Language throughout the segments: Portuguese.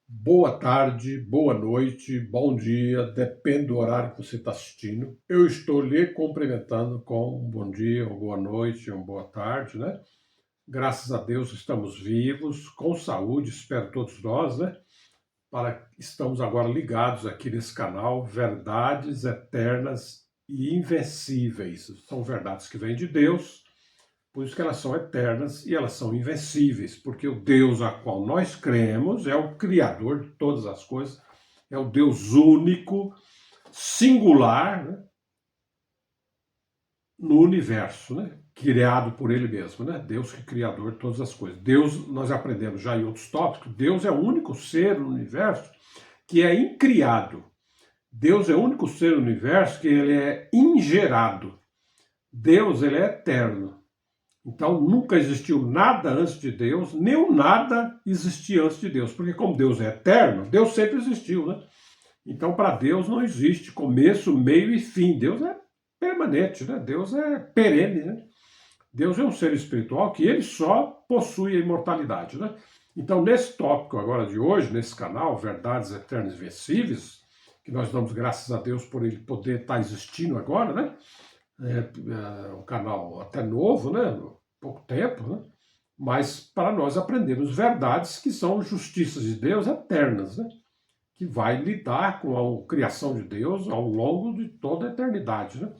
Boa tarde, boa noite, bom dia, depende do horário que você está assistindo. Eu estou lhe cumprimentando com um bom dia, uma boa noite, uma boa tarde, né? Graças a Deus estamos vivos, com saúde, espero todos nós, né? Estamos agora ligados aqui nesse canal, Verdades Eternas e Invencíveis. São verdades que vêm de Deus, por isso que elas são eternas e elas são invencíveis, porque o Deus a qual nós cremos é o Criador de todas as coisas, é o Deus único, singular, né, no universo, né, criado por Ele mesmo, né? Deus que é Criador de todas as coisas. Deus, nós aprendemos já em outros tópicos, Deus é o único ser no universo que é incriado. Deus é o único ser no universo que ele é ingerado. Deus, ele é eterno. Então nunca existiu nada antes de Deus, nem o nada existia antes de Deus, porque como Deus é eterno, Deus sempre existiu, né? Então para Deus não existe começo, meio e fim. Deus é permanente, né? Deus é perene, né? Deus é um ser espiritual que ele só possui a imortalidade, né? Então nesse tópico agora de hoje, nesse canal, Verdades Eternas e Invencíveis, que nós damos graças a Deus por ele poder estar existindo agora, né? Um canal até novo, né? Pouco tempo, né? Mas para nós aprendermos verdades que são justiças de Deus eternas, né? Que vai lidar com a criação de Deus ao longo de toda a eternidade, né?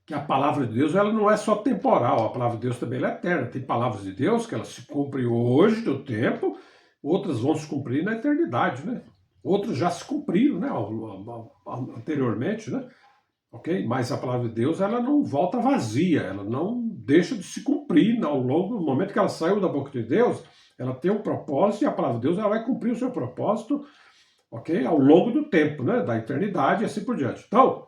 Que a palavra de Deus ela não é só temporal, a palavra de Deus também é eterna. Tem palavras de Deus que elas se cumprem hoje no tempo, outras vão se cumprir na eternidade, né? Outros já se cumpriram, né? Anteriormente, né? Ok? Mas a palavra de Deus ela não volta vazia, ela não deixa de se cumprir ao longo do momento que ela saiu da boca de Deus, ela tem um propósito e a palavra de Deus ela vai cumprir o seu propósito, ok? Ao longo do tempo, né? Da eternidade e assim por diante. Então,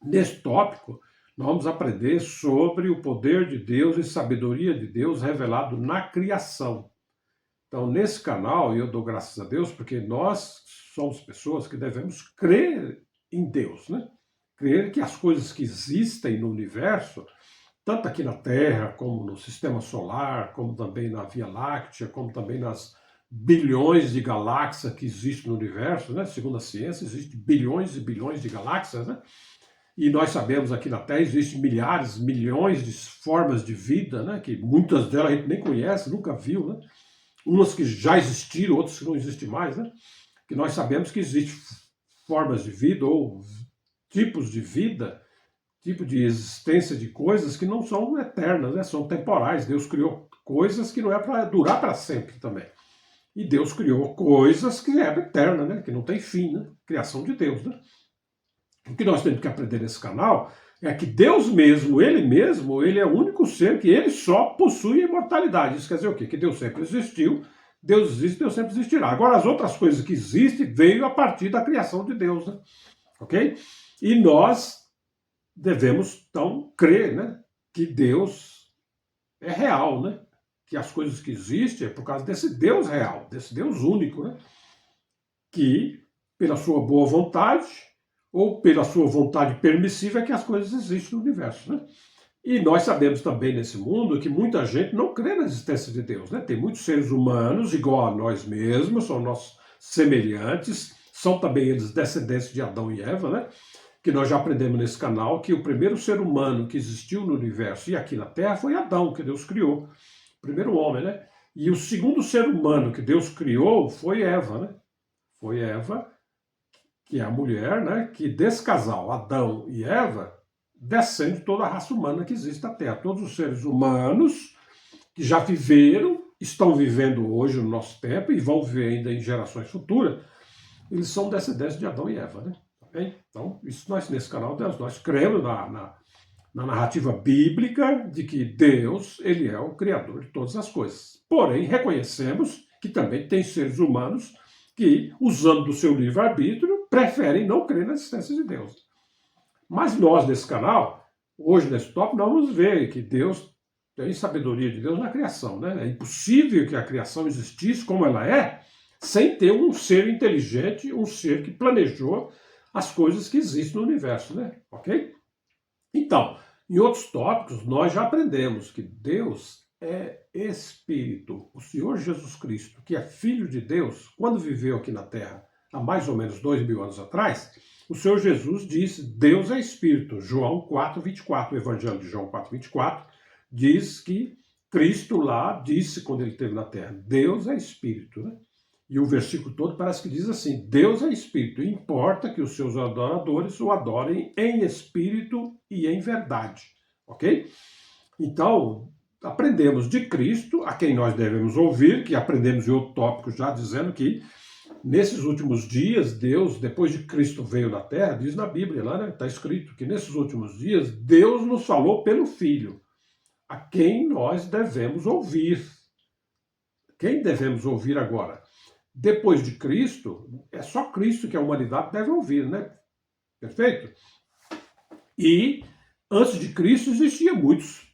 nesse tópico, nós vamos aprender sobre o poder de Deus e sabedoria de Deus revelado na criação. Então, nesse canal, eu dou graças a Deus porque nós somos pessoas que devemos crer em Deus, né? Crer que as coisas que existem no universo, tanto aqui na Terra, como no Sistema Solar, como também na Via Láctea, como também nas bilhões de galáxias que existem no universo, né? Segundo a ciência, existem bilhões e bilhões de galáxias, né? E nós sabemos aqui na Terra existem milhares, milhões de formas de vida, né? Que muitas delas a gente nem conhece, nunca viu, né? Umas que já existiram, outras que não existem mais, né? Que nós sabemos que existem formas de vida ou tipos de vida, tipo de existência de coisas que não são eternas, né? São temporais. Deus criou coisas que não é para durar para sempre também. E Deus criou coisas que é eterna, né? Que não tem fim, né? Criação de Deus, né? O que nós temos que aprender nesse canal é que Deus mesmo, ele é o único ser que ele só possui a imortalidade. Isso quer dizer o quê? Que Deus sempre existiu, Deus existe, Deus sempre existirá. Agora, as outras coisas que existem veio a partir da criação de Deus, né? Ok? E nós devemos, então, crer, né? Que Deus é real, né? Que as coisas que existem é por causa desse Deus real, desse Deus único, né? Que, pela sua boa vontade, ou pela sua vontade permissiva, é que as coisas existem no universo, né? E nós sabemos também nesse mundo que muita gente não crê na existência de Deus, né? Tem muitos seres humanos, igual a nós mesmos, são nossos semelhantes, são também eles descendentes de Adão e Eva, né? Que nós já aprendemos nesse canal que o primeiro ser humano que existiu no universo e aqui na Terra foi Adão, que Deus criou, o primeiro homem, né? E o segundo ser humano que Deus criou foi Eva, né? Foi Eva, que é a mulher, né? Que desse casal, Adão e Eva, descende toda a raça humana que existe na Terra. Todos os seres humanos que já viveram, estão vivendo hoje no nosso tempo e vão viver ainda em gerações futuras, eles são descendentes de Adão e Eva, né? Okay? Então, isso nós, nesse canal, nós cremos na narrativa bíblica de que Deus, ele é o criador de todas as coisas. Porém, reconhecemos que também tem seres humanos que, usando do seu livre-arbítrio, preferem não crer na existência de Deus. Mas nós, nesse canal, hoje nesse tópico, nós vamos ver que Deus tem sabedoria de Deus na criação, né? É impossível que a criação existisse como ela é, sem ter um ser inteligente, um ser que planejou as coisas que existem no universo, né? Ok? Então, em outros tópicos, nós já aprendemos que Deus é espírito. O Senhor Jesus Cristo, que é Filho de Deus, quando viveu aqui na Terra, há mais ou menos 2000 anos atrás, o Senhor Jesus disse, Deus é espírito. João 4:24, o Evangelho de João 4:24, diz que Cristo lá disse, quando ele esteve na Terra, Deus é espírito, né? E o versículo todo parece que diz assim, Deus é espírito, importa que os seus adoradores o adorem em espírito e em verdade, ok? Então, aprendemos de Cristo, a quem nós devemos ouvir, que aprendemos em outro tópico já dizendo que nesses últimos dias, Deus, depois de Cristo veio na Terra, diz na Bíblia, lá está escrito que nesses últimos dias, Deus nos falou pelo Filho, a quem nós devemos ouvir. Quem devemos ouvir agora? Depois de Cristo, é só Cristo que a humanidade deve ouvir, né? Perfeito? E antes de Cristo existia muitos.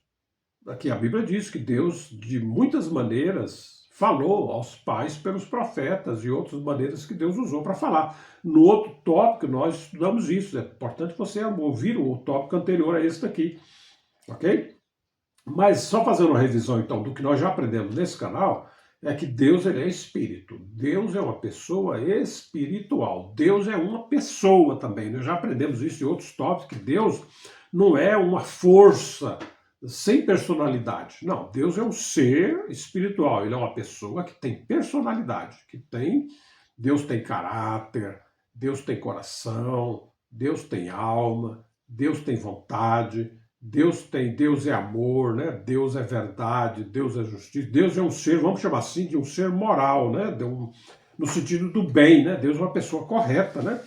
Aqui a Bíblia diz que Deus, de muitas maneiras, falou aos pais pelos profetas e outras maneiras que Deus usou para falar. No outro tópico nós estudamos isso. É importante você ouvir o tópico anterior a esse daqui. Ok? Mas só fazendo uma revisão então do que nós já aprendemos nesse canal, é que Deus ele é espírito. Deus é uma pessoa espiritual. Deus é uma pessoa também. Nós já aprendemos isso em outros tópicos, que Deus não é uma força sem personalidade. Não, Deus é um ser espiritual. Ele é uma pessoa que tem personalidade, Deus tem caráter, Deus tem coração, Deus tem alma, Deus tem vontade, Deus é amor, né? Deus é verdade, Deus é justiça, Deus é um ser, vamos chamar assim, de um ser moral, né? No sentido do bem, né? Deus é uma pessoa correta, né?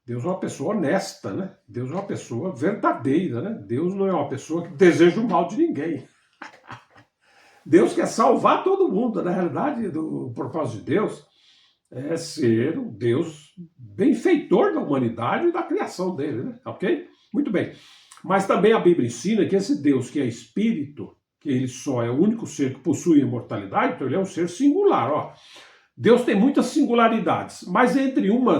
Deus é uma pessoa honesta, né? Deus é uma pessoa verdadeira, né? Deus não é uma pessoa que deseja o mal de ninguém. Deus quer salvar todo mundo. Na realidade, o propósito de Deus é ser um Deus benfeitor da humanidade e da criação dele, né? Ok? Muito bem. Mas também a Bíblia ensina que esse Deus que é espírito, que ele só é o único ser que possui imortalidade, então ele é um ser singular, ó. Deus tem muitas singularidades, mas entre uma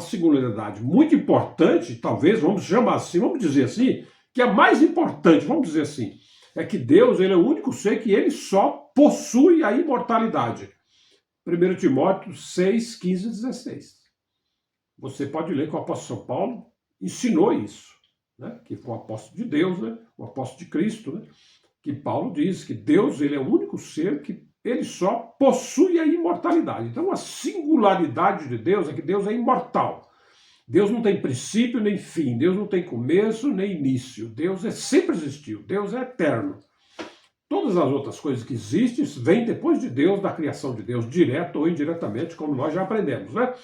singularidade muito importante, talvez, vamos chamar assim, vamos dizer assim, que é mais importante, vamos dizer assim, é que Deus ele é o único ser que ele só possui a imortalidade. 1 Timóteo 6, 15 e 16. Você pode ler que o apóstolo São Paulo ensinou isso, né? Que foi o apóstolo de Deus, né? O apóstolo de Cristo, né? Que Paulo diz que Deus ele é o único ser que ele só possui a imortalidade. Então a singularidade de Deus é que Deus é imortal. Deus não tem princípio nem fim, Deus não tem começo nem início, Deus sempre existiu, Deus é eterno. Todas as outras coisas que existem vêm depois de Deus, da criação de Deus, direto ou indiretamente, como nós já aprendemos, né?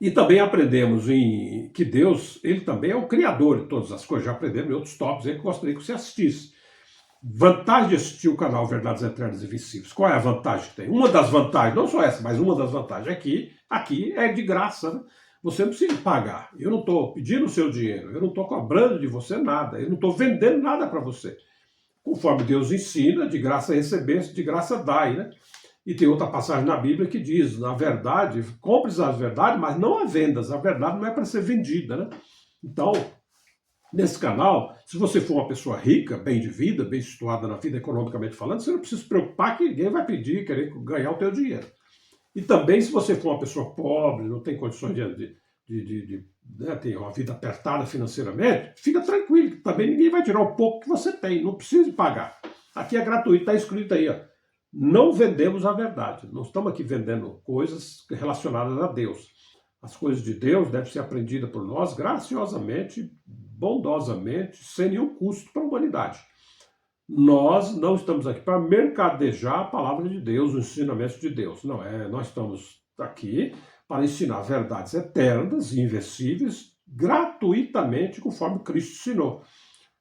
E também aprendemos que Deus, ele também é o criador de todas as coisas, já aprendemos em outros tópicos, eu gostaria que você assistisse. Vantagem de assistir o canal Verdades Eternas e Invencíveis. Qual é a vantagem que tem? Uma das vantagens, não só essa, mas uma das vantagens aqui é de graça, né? Você não precisa pagar. Eu não estou pedindo o seu dinheiro, eu não estou cobrando de você nada, eu não estou vendendo nada para você. Conforme Deus ensina, de graça recebeste, de graça dai, né? E tem outra passagem na Bíblia que diz, na verdade, compres as verdades, mas não a vendas. A verdade não é para ser vendida, né? Então, nesse canal, se você for uma pessoa rica, bem de vida, bem situada na vida economicamente falando, você não precisa se preocupar que ninguém vai pedir, querer ganhar o teu dinheiro. E também, se você for uma pessoa pobre, não tem condições né, tem uma vida apertada financeiramente, fica tranquilo, que também ninguém vai tirar o pouco que você tem, não precisa pagar. Aqui é gratuito, está escrito aí, ó. Não vendemos a verdade, não estamos aqui vendendo coisas relacionadas a Deus. As coisas de Deus devem ser aprendidas por nós graciosamente, bondosamente, sem nenhum custo para a humanidade. Nós não estamos aqui para mercadejar a palavra de Deus, os ensinamentos de Deus. Não é, nós estamos aqui para ensinar verdades eternas e invencíveis gratuitamente, conforme Cristo ensinou.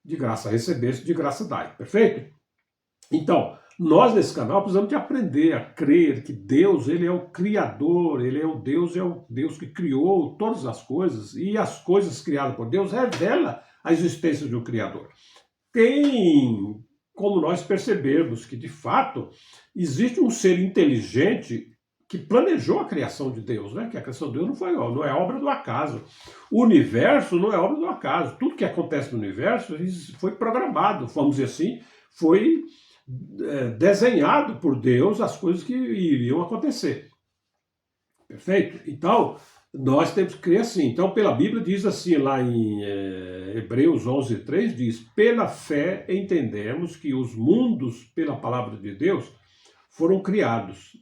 De graça recebeste, de graça dai. Perfeito? Então, nós nesse canal precisamos de aprender a crer que Deus, ele é o Criador, ele é o Deus que criou todas as coisas, e as coisas criadas por Deus revelam a existência de um Criador. Tem como nós percebermos que, de fato, existe um ser inteligente que planejou a criação de Deus, né? Que a criação de Deus não é obra do acaso. O universo não é obra do acaso. Tudo que acontece no universo foi programado, vamos dizer assim, foi desenhado por Deus as coisas que iriam acontecer. Perfeito? Então, nós temos que crer assim. Então, pela Bíblia diz assim, lá em Hebreus 11:3, diz: pela fé entendemos que os mundos, pela palavra de Deus, foram criados,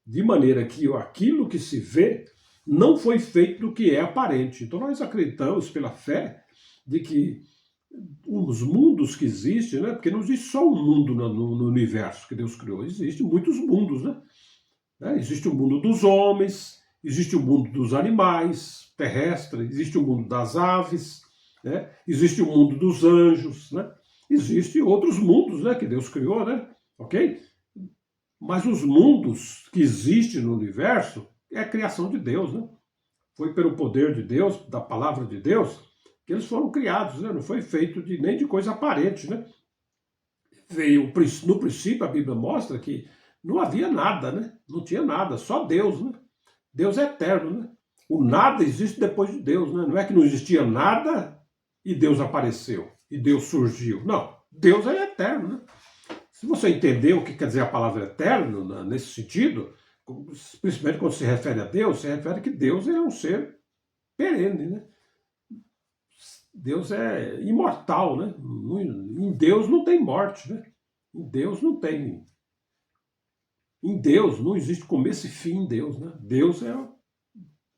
de maneira que aquilo que se vê não foi feito do que é aparente. Então, nós acreditamos, pela fé, de que os mundos que existem, né? Porque não existe só um mundo no universo que Deus criou, existem muitos mundos, né? Existe o mundo dos homens, existe o mundo dos animais terrestres, existe o mundo das aves, né? Existe o mundo dos anjos, né? Existem outros mundos, né, que Deus criou, né? Ok? Mas os mundos que existem no universo é a criação de Deus, né? Foi pelo poder de Deus, da palavra de Deus, que eles foram criados, né? Não foi feito nem de coisa aparente, né? No princípio, a Bíblia mostra que não havia nada, né? Não tinha nada, só Deus, né? Deus é eterno, né? O nada existe depois de Deus, né? Não é que não existia nada e Deus apareceu, e Deus surgiu. Não, Deus é eterno, né? Se você entender o que quer dizer a palavra eterno, nesse sentido, principalmente quando se refere a Deus, se refere que Deus é um ser perene, né? Deus é imortal, né? Em Deus não tem morte, né? Em Deus não tem. Em Deus não existe começo e fim em Deus, né? Deus é,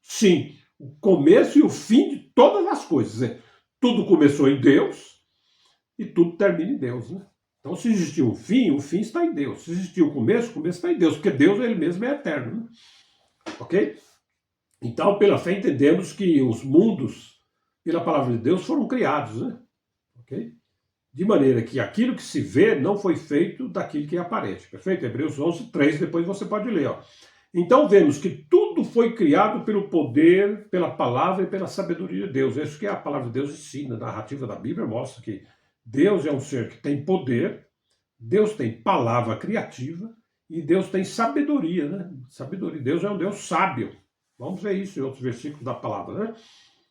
sim, o começo e o fim de todas as coisas. Tudo começou em Deus e tudo termina em Deus, né? Então, se existir um fim, o fim está em Deus. Se existir o começo está em Deus, porque Deus ele mesmo é eterno, né? Ok? Então, pela fé entendemos que os mundos, pela palavra de Deus, foram criados, né? Ok? De maneira que aquilo que se vê não foi feito daquilo que é aparente. Perfeito? Hebreus 11:3, depois você pode ler. Ó. Então vemos que tudo foi criado pelo poder, pela palavra e pela sabedoria de Deus. É isso que a palavra de Deus ensina. A narrativa da Bíblia mostra que Deus é um ser que tem poder, Deus tem palavra criativa e Deus tem sabedoria, né? Sabedoria. Deus é um Deus sábio. Vamos ver isso em outros versículos da palavra, né?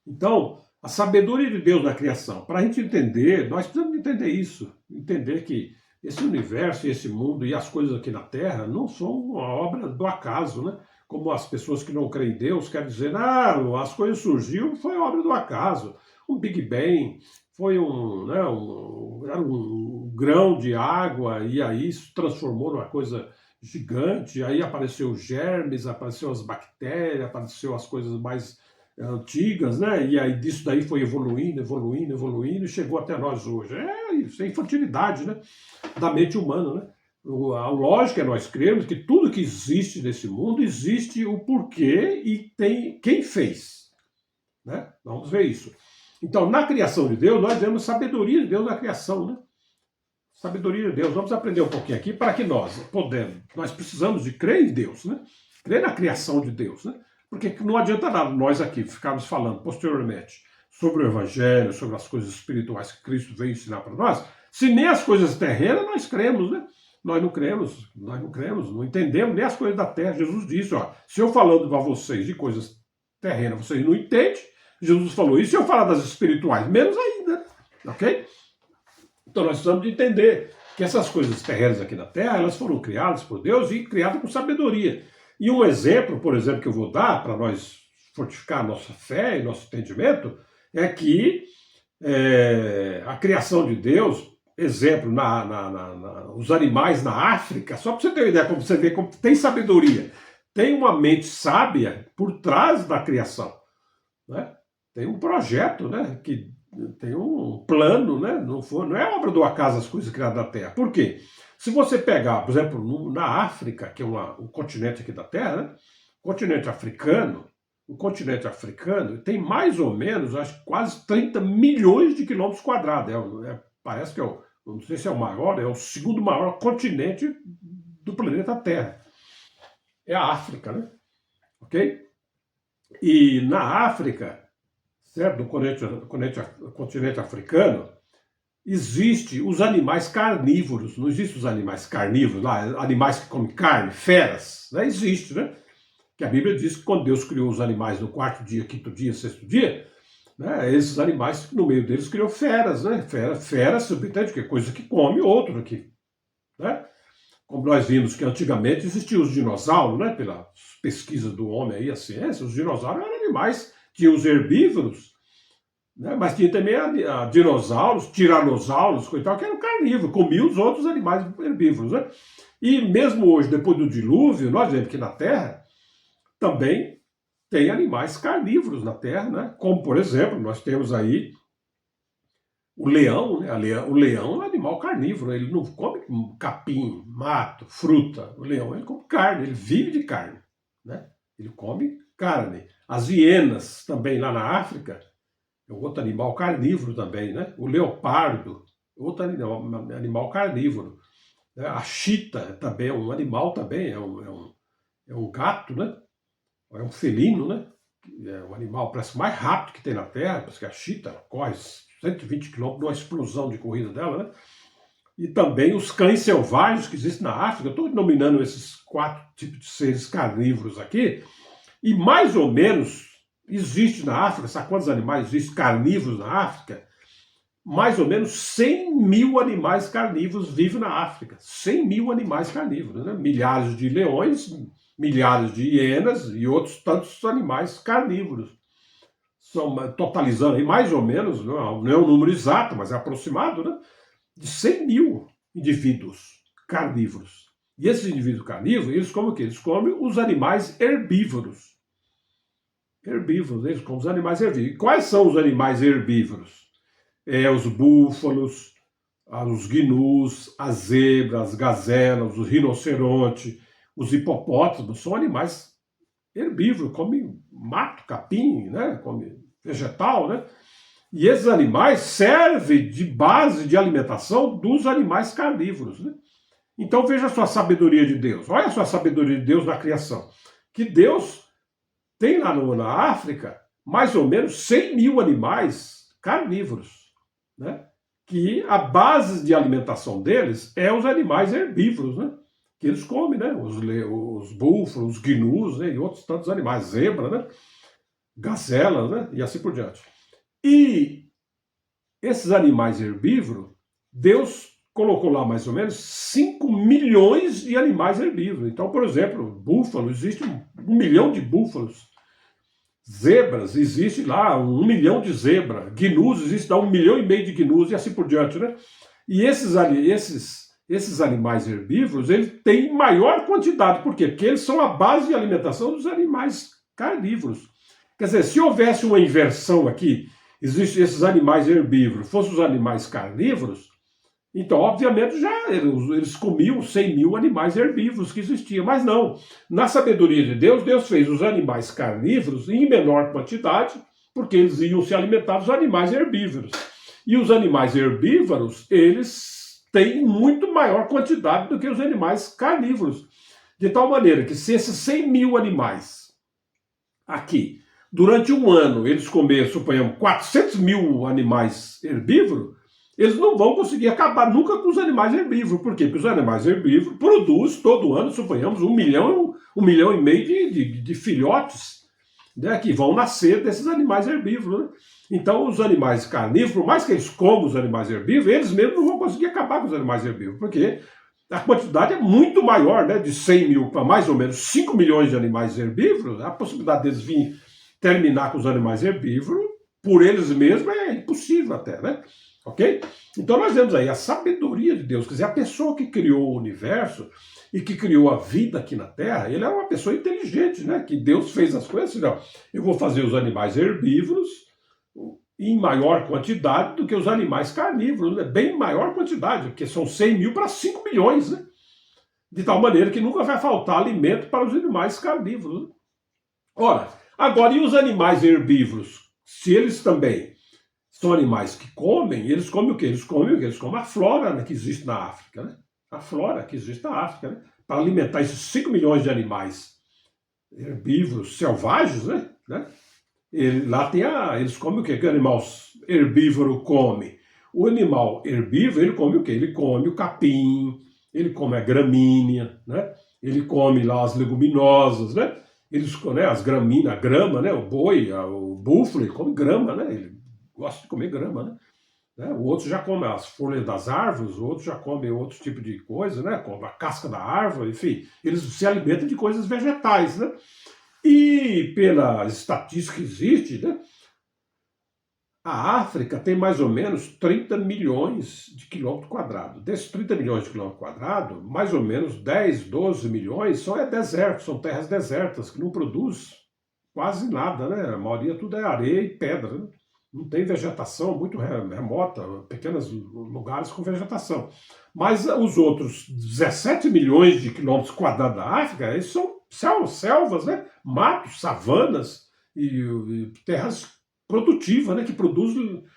Então, a sabedoria de Deus na criação. Para a gente entender, nós precisamos entender isso. Entender que esse universo e esse mundo e as coisas aqui na Terra não são uma obra do acaso, né? Como as pessoas que não creem em Deus querem dizer, as coisas surgiram, foi obra do acaso. Um Big Bang, foi um grão de água e aí isso transformou numa coisa gigante, aí apareceu os germes, apareceu as bactérias, apareceu as coisas mais antigas, né? E aí disso daí foi evoluindo, evoluindo, evoluindo e chegou até nós hoje. Isso é infantilidade, né? Da mente humana, né? A lógica é nós crermos que tudo que existe nesse mundo existe o porquê e tem quem fez, né? Vamos ver isso. Então, na criação de Deus, nós vemos sabedoria de Deus na criação, né? Sabedoria de Deus. Vamos aprender um pouquinho aqui para que nós precisamos de crer em Deus, né? Crer na criação de Deus, né? Porque não adianta nada nós aqui ficarmos falando posteriormente sobre o Evangelho, sobre as coisas espirituais que Cristo veio ensinar para nós, se nem as coisas terrenas nós cremos, né? Nós não cremos, não entendemos nem as coisas da terra. Jesus disse, ó, se eu falando para vocês de coisas terrenas, vocês não entendem, Jesus falou, e se eu falar das espirituais? Menos ainda, ok? Então nós precisamos de entender que essas coisas terrenas aqui na Terra, elas foram criadas por Deus e criadas com sabedoria. E um exemplo, por exemplo, que eu vou dar para nós fortificar a nossa fé e nosso entendimento, é que a criação de Deus, exemplo, os animais na África, só para você ter uma ideia, como você vê, como tem sabedoria, tem uma mente sábia por trás da criação, né? Tem um projeto, né? Que tem um plano, né? Não é obra do acaso as coisas criadas na Terra. Por quê? Se você pegar, por exemplo, na África, que é um continente aqui da Terra, né? O continente africano tem mais ou menos, acho que quase 30 milhões de quilômetros quadrados. Parece que não sei se é o maior, é o segundo maior continente do planeta Terra. É a África, né? Ok? E na África, certo? No continente africano, existe os animais carnívoros. Não existem os animais carnívoros, lá, animais que comem carne, feras. Né? Existe, né? Que a Bíblia diz que quando Deus criou os animais no quarto dia, quinto dia, sexto dia, né? Esses animais, no meio deles, criou feras, né? Feras, subentende, que é coisa que come outro, que né? Como nós vimos que antigamente existiam os dinossauros, né? Pelas pesquisas do homem aí, a ciência, os dinossauros eram animais, tinham os herbívoros, né? Mas tinha também a dinossauros, tiranossauros, coitado, que eram carnívoros, comiam os outros animais herbívoros, né? E mesmo hoje, depois do dilúvio, nós vemos que na Terra também tem animais carnívoros na Terra, né? Como, por exemplo, nós temos aí o leão, né? O leão é um animal carnívoro, ele não come capim, mato, fruta. O leão ele come carne, ele vive de carne, né? Ele come carne. As hienas também lá na África é outro animal carnívoro também, né? O leopardo, outro animal carnívoro. Né? A chita também é um animal também, é um gato, né? É um felino, né? É um animal, parece mais rápido que tem na Terra, parece que a chita corre 120 km numa explosão de corrida dela, né? E também os cães selvagens que existem na África. Eu estou denominando esses 4 tipos de seres carnívoros aqui, e mais ou menos existe na África, sabe quantos animais existem carnívoros na África? Mais ou menos 100 mil animais carnívoros vivem na África. 100 mil animais carnívoros, né? Milhares de leões, milhares de hienas e outros tantos animais carnívoros. São, totalizando aí mais ou menos, não é um número exato, mas é aproximado, né? De 100 mil indivíduos carnívoros. E esses indivíduos carnívoros, eles comem o quê? Eles comem os animais herbívoros. Herbívoros, eles comem os animais herbívoros. E quais são os animais herbívoros? Os búfalos, os gnus, as zebras, as gazelas, os rinocerontes, os hipopótamos, são animais herbívoros, comem mato, capim, né? Come vegetal, né? E esses animais servem de base de alimentação dos animais carnívoros, né? Então veja a sua sabedoria de Deus. Olha a sua sabedoria de Deus na criação. Que Deus tem lá na África mais ou menos 100 mil animais carnívoros, né? Que a base de alimentação deles é os animais herbívoros, né? Que eles comem, né? Os búfalos, os gnus, né? E outros tantos animais, zebra, né? Gazelas, né? E assim por diante. E esses animais herbívoros, Deus colocou lá mais ou menos 5 milhões de animais herbívoros. Então, por exemplo, búfalo, existe 1 milhão de búfalos. Zebras, existe lá 1 milhão de zebras. Gnus, existe lá 1,5 milhão de gnus e assim por diante, né? E esses animais herbívoros, eles têm maior quantidade. Por quê? Porque eles são a base de alimentação dos animais carnívoros. Quer dizer, se houvesse uma inversão aqui, existem esses animais herbívoros, fossem os animais carnívoros, então, obviamente, já eles comiam 100 mil animais herbívoros que existiam. Mas não. Na sabedoria de Deus, Deus fez os animais carnívoros em menor quantidade, porque eles iam se alimentar dos animais herbívoros. E os animais herbívoros, eles têm muito maior quantidade do que os animais carnívoros. De tal maneira que se esses 100 mil animais aqui, durante um ano, eles comerem, suponhamos, 400 mil animais herbívoros, eles não vão conseguir acabar nunca com os animais herbívoros. Por quê? Porque os animais herbívoros produzem todo ano, suponhamos, 1 milhão, 1,5 milhão de filhotes, né, que vão nascer desses animais herbívoros. Né? Então, os animais carnívoros, por mais que eles comam os animais herbívoros, eles mesmos não vão conseguir acabar com os animais herbívoros, porque a quantidade é muito maior, né, de 100 mil para mais ou menos 5 milhões de animais herbívoros. A possibilidade deles virem terminar com os animais herbívoros, por eles mesmos, é impossível até, né? Ok? Então nós vemos aí a sabedoria de Deus, quer dizer, a pessoa que criou o universo e que criou a vida aqui na Terra, ele é uma pessoa inteligente, né? Que Deus fez as coisas assim, não, eu vou fazer os animais herbívoros em maior quantidade do que os animais carnívoros, né? Bem maior quantidade, porque são 100 mil para 5 milhões, né? De tal maneira que nunca vai faltar alimento para os animais carnívoros. Né? Ora, agora e os animais herbívoros? Se eles também são animais que comem, eles comem o quê? Eles comem o quê? Eles comem a flora, né, que existe na África, né? A flora que existe na África, né? Para alimentar esses 5 milhões de animais herbívoros selvagens, né? Lá tem eles comem o quê? Que o animal herbívoro come? O animal herbívoro, ele come o quê? Ele come o capim, ele come a gramínea, né? Ele come lá as leguminosas, né? Eles, né, as gramíneas, a grama, né? O boi, o búfalo, ele come grama, né? Ele gosta de comer grama, né? né? O outro já come as folhas das árvores, o outro já come outro tipo de coisa, né? Come a casca da árvore, enfim, eles se alimentam de coisas vegetais, né? E pela estatística que existe, né? A África tem mais ou menos 30 milhões de quilômetros quadrados. Desses 30 milhões de quilômetros quadrados, mais ou menos 10, 12 milhões são deserto, são terras desertas, que não produz quase nada, né? A maioria tudo é areia e pedra, né? Não tem vegetação, muito remota, pequenos lugares com vegetação. Mas os outros 17 milhões de quilômetros quadrados da África, eles são selvas, né? Matos, savanas e terras produtivas, né? Que produz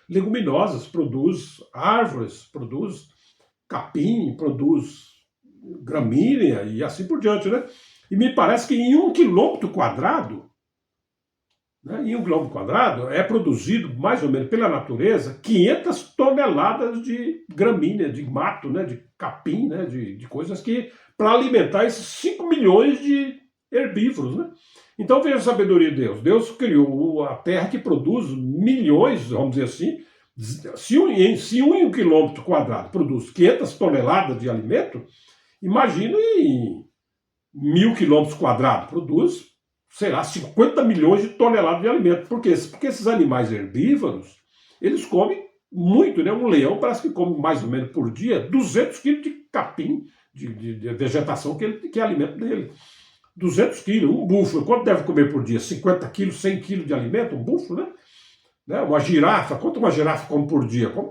leguminosas, produz árvores, produz capim, produz gramínea e assim por diante, né? E me parece que em 1 quilômetro quadrado, né, em 1 quilômetro quadrado é produzido, mais ou menos pela natureza, 500 toneladas de gramínea, de mato, né, de capim, né, de coisas que, para alimentar esses 5 milhões de herbívoros. Né? Então veja a sabedoria de Deus. Deus criou a terra que produz milhões, vamos dizer assim. Se 1 quilômetro quadrado produz 500 toneladas de alimento, imagina em 1.000 quilômetros quadrados produz, sei lá, 50 milhões de toneladas de alimento. Por quê? Porque esses animais herbívoros, eles comem muito, né? Um leão parece que come mais ou menos por dia 200 quilos de capim, de vegetação que é alimento dele. 200 quilos, um búfalo, quanto deve comer por dia? 50 quilos, 100 quilos de alimento, um búfalo, né? Uma girafa, quanto uma girafa come por dia? Come,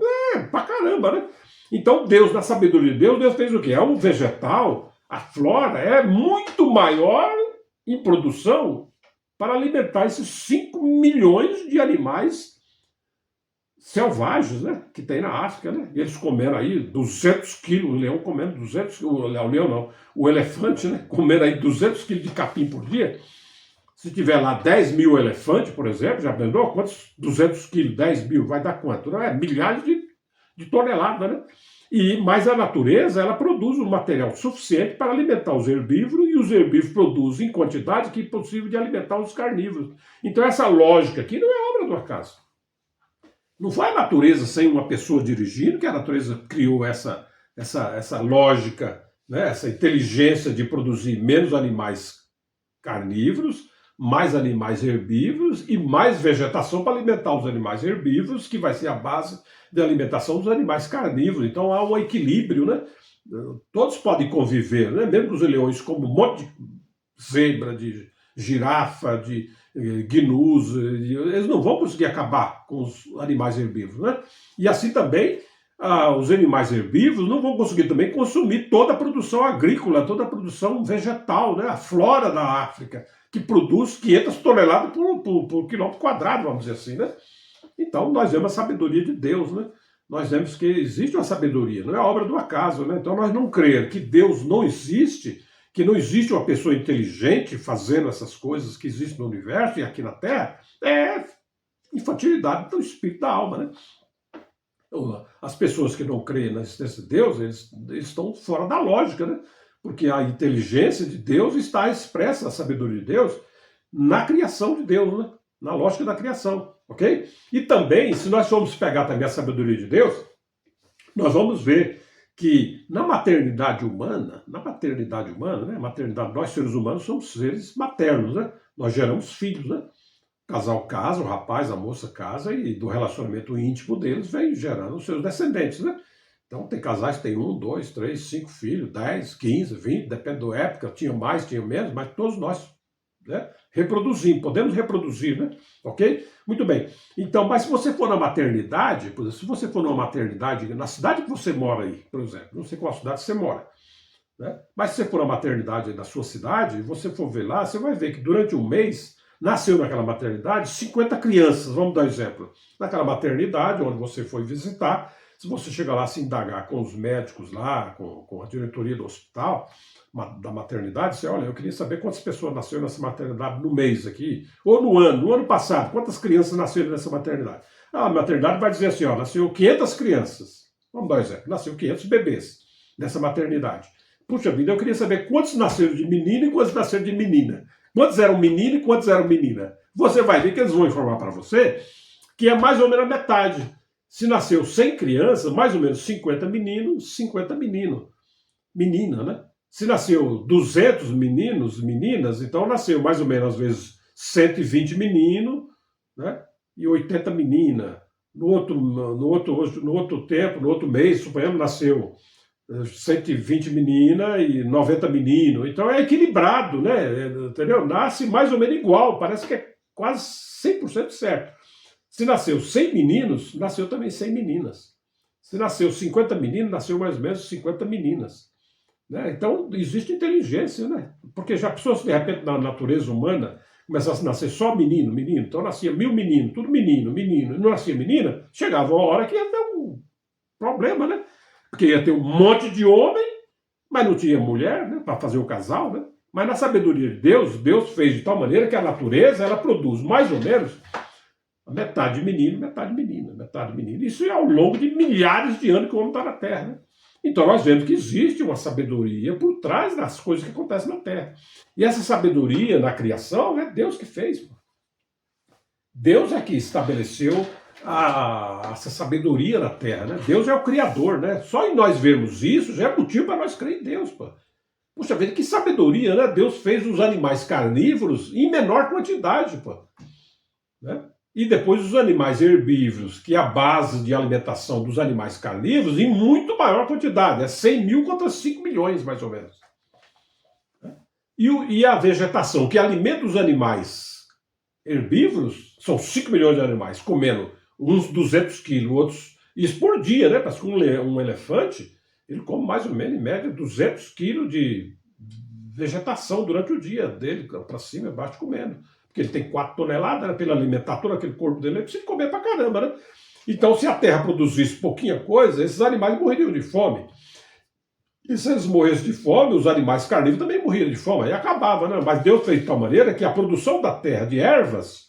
pra caramba, né? Então Deus, na sabedoria de Deus, Deus fez o quê? É um vegetal, a flora é muito maior em produção para alimentar esses 5 milhões de animais selvagens, né, que tem na África, né? E eles comendo aí 200 quilos, o leão comendo 200, o leão não, o elefante, né, comendo aí 200 quilos de capim por dia. Se tiver lá 10 mil elefantes, por exemplo, já aprendeu quantos? 200 quilos, 10 mil, vai dar quanto? Não é? Milhares de toneladas, né? Mas a natureza, ela produz um material suficiente para alimentar os herbívoros, e os herbívoros produzem em quantidade que é possível de alimentar os carnívoros. Então essa lógica aqui não é obra do acaso. Não foi a natureza sem uma pessoa dirigindo que a natureza criou essa lógica, né? Essa inteligência de produzir menos animais carnívoros, mais animais herbívoros e mais vegetação para alimentar os animais herbívoros, que vai ser a base da alimentação dos animais carnívoros. Então há um equilíbrio, né? Todos podem conviver, né? Mesmo que os leões comem um monte de zebra, de girafa, de gnus, eles não vão conseguir acabar com os animais herbívoros, né? E assim também os animais herbívoros não vão conseguir também consumir toda a produção agrícola, toda a produção vegetal, né? A flora da África, que produz 500 toneladas por quilômetro quadrado, vamos dizer assim, né? Então nós vemos a sabedoria de Deus, né? Nós vemos que existe uma sabedoria, não é obra do acaso, né? Então nós não crer que Deus não existe, que não existe uma pessoa inteligente fazendo essas coisas que existem no universo e aqui na Terra, é infantilidade do espírito da alma, né? As pessoas que não creem na existência de Deus, eles estão fora da lógica, né? Porque a inteligência de Deus está expressa, a sabedoria de Deus, na criação de Deus, né? Na lógica da criação, ok? E também, se nós formos pegar também a sabedoria de Deus, nós vamos ver que na maternidade humana, né? Maternidade, nós seres humanos somos seres maternos, né? Nós geramos filhos, né? O casal casa, o rapaz, a moça casa, e do relacionamento íntimo deles vem gerando os seus descendentes, né? Então tem casais que têm 1, 2, 3, 5 filhos, 10, 15, 20, depende da época, tinha mais, tinha menos, mas todos nós, né, reproduzimos, podemos reproduzir, né? Ok? Muito bem. Então, mas se você for na maternidade, por exemplo, se você for numa maternidade, na cidade que você mora aí, por exemplo, não sei qual cidade você mora, né? Mas se você for na maternidade da sua cidade, você for ver lá, você vai ver que durante um mês nasceu naquela maternidade 50 crianças, vamos dar um exemplo. Naquela maternidade onde você foi visitar, se você chegar lá se indagar com os médicos lá, com a diretoria do hospital, da maternidade, você olha, eu queria saber quantas pessoas nasceram nessa maternidade no mês aqui, ou no ano passado, quantas crianças nasceram nessa maternidade. A maternidade vai dizer assim, ó, nasceu 500 crianças, vamos dar um exemplo, nasceu 500 bebês nessa maternidade. Puxa vida, eu queria saber quantos nasceram de menino e quantos nasceram de menina. Quantos eram menino e quantos eram menina. Você vai ver que eles vão informar para você que é mais ou menos a metade. Se nasceu 100 crianças, mais ou menos 50 meninos, 50 menina, né? Se nasceu 200 meninos, meninas, então nasceu mais ou menos, às vezes, 120 meninos, né? E 80 meninas. No outro tempo, no outro mês, suponhamos, nasceu 120 meninas e 90 meninos. Então é equilibrado, né? Entendeu? Nasce mais ou menos igual, parece que é quase 100% certo. Se nasceu 100 meninos, nasceu também 100 meninas. Se nasceu 50 meninos, nasceu mais ou menos 50 meninas. Né? Então existe inteligência, né? Porque já pensou se de repente na natureza humana começasse a nascer só menino, menino, então nascia 1000 meninos, tudo menino, menino, e não nascia menina, chegava uma hora que ia ter um problema, né? Porque ia ter um monte de homem, mas não tinha mulher, né, para fazer o casal, né? Mas na sabedoria de Deus, Deus fez de tal maneira que a natureza ela produz mais ou menos metade menino, metade menina, metade menina. Isso é ao longo de milhares de anos que o homem está na Terra, né? Então nós vemos que existe uma sabedoria por trás das coisas que acontecem na Terra. E essa sabedoria na criação é Deus que fez. Deus é que estabeleceu essa sabedoria na Terra, né? Deus é o Criador, né? Só em nós vermos isso já é motivo para nós crer em Deus, pô. Puxa vida, que sabedoria, né? Deus fez os animais carnívoros em menor quantidade, pô. Né? E depois os animais herbívoros, que é a base de alimentação dos animais carnívoros, em muito maior quantidade. É 100 mil contra 5 milhões, mais ou menos. E a vegetação, que alimenta os animais herbívoros, são 5 milhões de animais, comendo uns 200 quilos, outros... Isso por dia, né? Parece que um elefante, ele come mais ou menos, em média, 200 quilos de vegetação durante o dia dele, para cima e baixo, comendo. Porque ele tem 4 toneladas, né, pela alimentar todo aquele corpo dele, ele precisa comer pra caramba, né? Então, se a terra produzisse pouquinha coisa, esses animais morreriam de fome. E se eles morressem de fome, os animais carnívoros também morriam de fome, aí acabava, né? Mas Deus fez de tal maneira que a produção da terra de ervas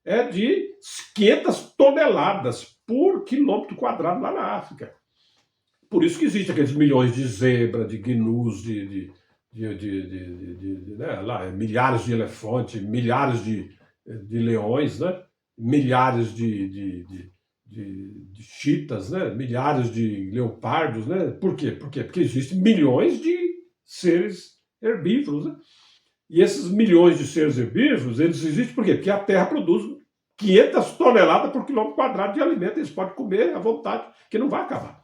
é de 500 toneladas por quilômetro quadrado lá na África. Por isso que existem aqueles milhões de zebra, de gnus, né, lá, milhares de elefantes, milhares de leões, né? Milhares de chitas, né? Milhares de leopardos. Né? Por quê? Porque existem milhões de seres herbívoros. Né? E esses milhões de seres herbívoros, eles existem por quê? Porque a Terra produz 500 toneladas por quilômetro quadrado de alimento, eles podem comer à vontade, que não vai acabar.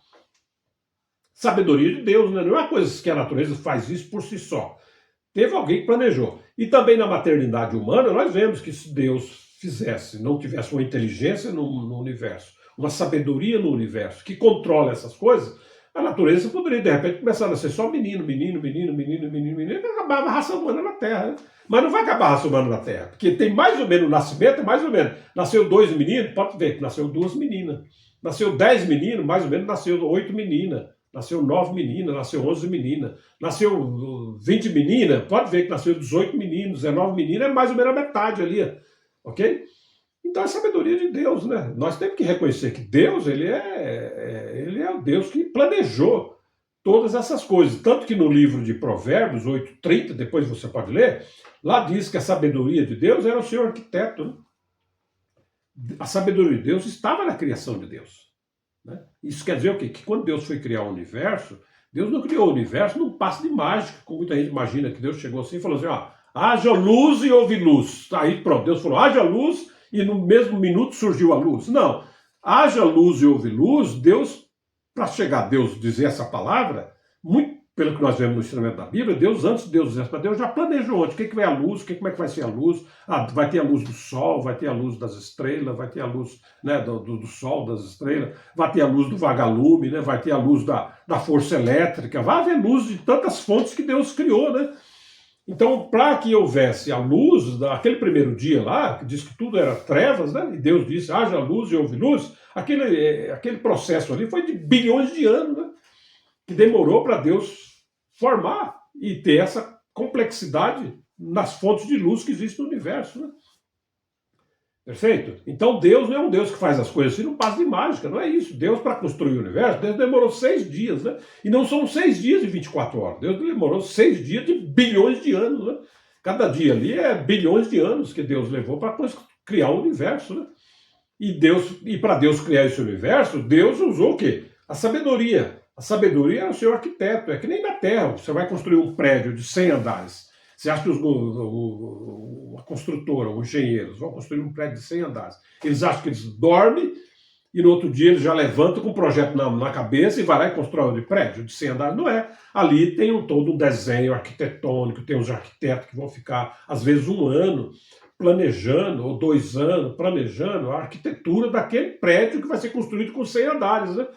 Sabedoria de Deus, né? Não é uma coisa que a natureza faz isso por si só. Teve alguém que planejou. E também na maternidade humana, nós vemos que se Deus fizesse, não tivesse uma inteligência no universo, uma sabedoria no universo, que controla essas coisas, a natureza poderia, de repente, começar a nascer só menino, e acabava a raça humana na Terra. Né? Mas não vai acabar a raça humana na Terra, porque tem mais ou menos o nascimento, mais ou menos. Nasceu 2 meninos, pode ver que nasceu 2 meninas. Nasceu 10 meninos, mais ou menos nasceu 8 meninas. Nasceu 9 meninas, nasceu 11 meninas, nasceu 20 meninas, pode ver que nasceu 18 meninos, 19 meninas, é mais ou menos a metade ali, ok? Então é a sabedoria de Deus, né? Nós temos que reconhecer que Deus, ele é o Deus que planejou todas essas coisas. Tanto que no livro de Provérbios 8:30, depois você pode ler, lá diz que a sabedoria de Deus era o seu arquiteto. Né? A sabedoria de Deus estava na criação de Deus. Né? Isso quer dizer o quê? Que quando Deus foi criar o universo, Deus não criou o universo num passe de mágica, como muita gente imagina que Deus chegou assim e falou assim, ó, haja luz e houve luz. Aí pronto, Deus falou, haja luz e no mesmo minuto surgiu a luz. Não, haja luz e houve luz, Deus, para chegar a Deus dizer essa palavra, muito pelo que nós vemos no ensinamento da Bíblia, Deus, antes de Deus dizer para Deus, já planejou antes, o que vai a luz, como é que vai ser a luz, vai ter a luz do sol, vai ter a luz das estrelas, vai ter a luz, né, do sol, das estrelas, vai ter a luz do vagalume, né, vai ter a luz da força elétrica, vai haver luz de tantas fontes que Deus criou, né? Então, para que houvesse a luz, aquele primeiro dia lá, que diz que tudo era trevas, né? E Deus disse, haja luz e houve luz, aquele processo ali foi de bilhões de anos, né? Que demorou para Deus formar e ter essa complexidade nas fontes de luz que existem no universo. Né? Perfeito? Então Deus não é um Deus que faz as coisas assim, não passa de mágica, não é isso. Deus, para construir o universo, Deus demorou 6 dias, né? E não são 6 dias de 24 horas. Deus demorou 6 dias de bilhões de anos, né? Cada dia ali é bilhões de anos que Deus levou para criar o universo, né? E para Deus criar esse universo, Deus usou o quê? A sabedoria. A sabedoria é o seu arquiteto. É que nem na Terra. Você vai construir um prédio de 100 andares. Você acha que a construtora, os engenheiros, vão construir um prédio de 100 andares? Eles acham que eles dormem e no outro dia eles já levantam com um projeto na cabeça e vai lá e constrói um prédio de 100 andares. Não é. Ali tem todo um desenho arquitetônico, tem os arquitetos que vão ficar, às vezes, 1 ano planejando, ou 2 anos planejando a arquitetura daquele prédio que vai ser construído com 100 andares. Né?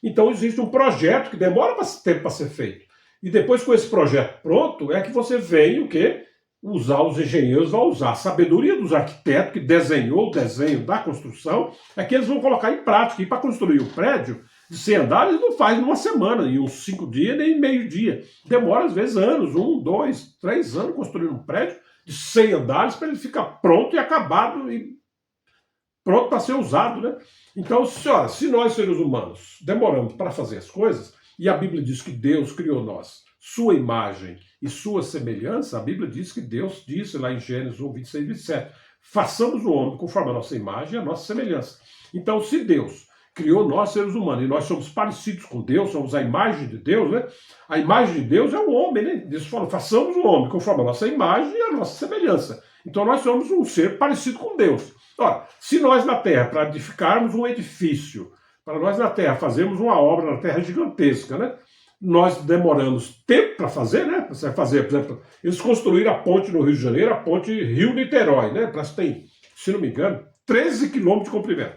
Então existe um projeto que demora tempo para ser feito. E depois, com esse projeto pronto, é que você vem o quê? Os engenheiros vão usar a sabedoria dos arquitetos que desenhou o desenho da construção, é que eles vão colocar em prática. E para construir o prédio de 100 andares não faz numa semana, em uns 5 dias, nem meio dia. Demora, às vezes, anos, 1, 2, 3 anos construir um prédio de 100 andares para ele ficar pronto e acabado e pronto para ser usado. Né? Então, se nós, seres humanos, demoramos para fazer as coisas, e a Bíblia diz que Deus criou nós, sua imagem e sua semelhança, a Bíblia diz que Deus disse lá em Gênesis 1, 26, 27, façamos o homem conforme a nossa imagem e a nossa semelhança. Então, se Deus criou nós, seres humanos, e nós somos parecidos com Deus, somos a imagem de Deus, né? A imagem de Deus é o homem, né? Deus falou, façamos o homem conforme a nossa imagem e a nossa semelhança. Então, nós somos um ser parecido com Deus. Ora, se nós na Terra, para edificarmos um edifício, para nós na Terra fazermos uma obra na Terra gigantesca, né? Nós demoramos tempo para fazer, né? Você vai fazer, por exemplo, eles construíram a ponte no Rio de Janeiro, a ponte Rio-Niterói, né? Parece que tem, se não me engano, 13 quilômetros de comprimento.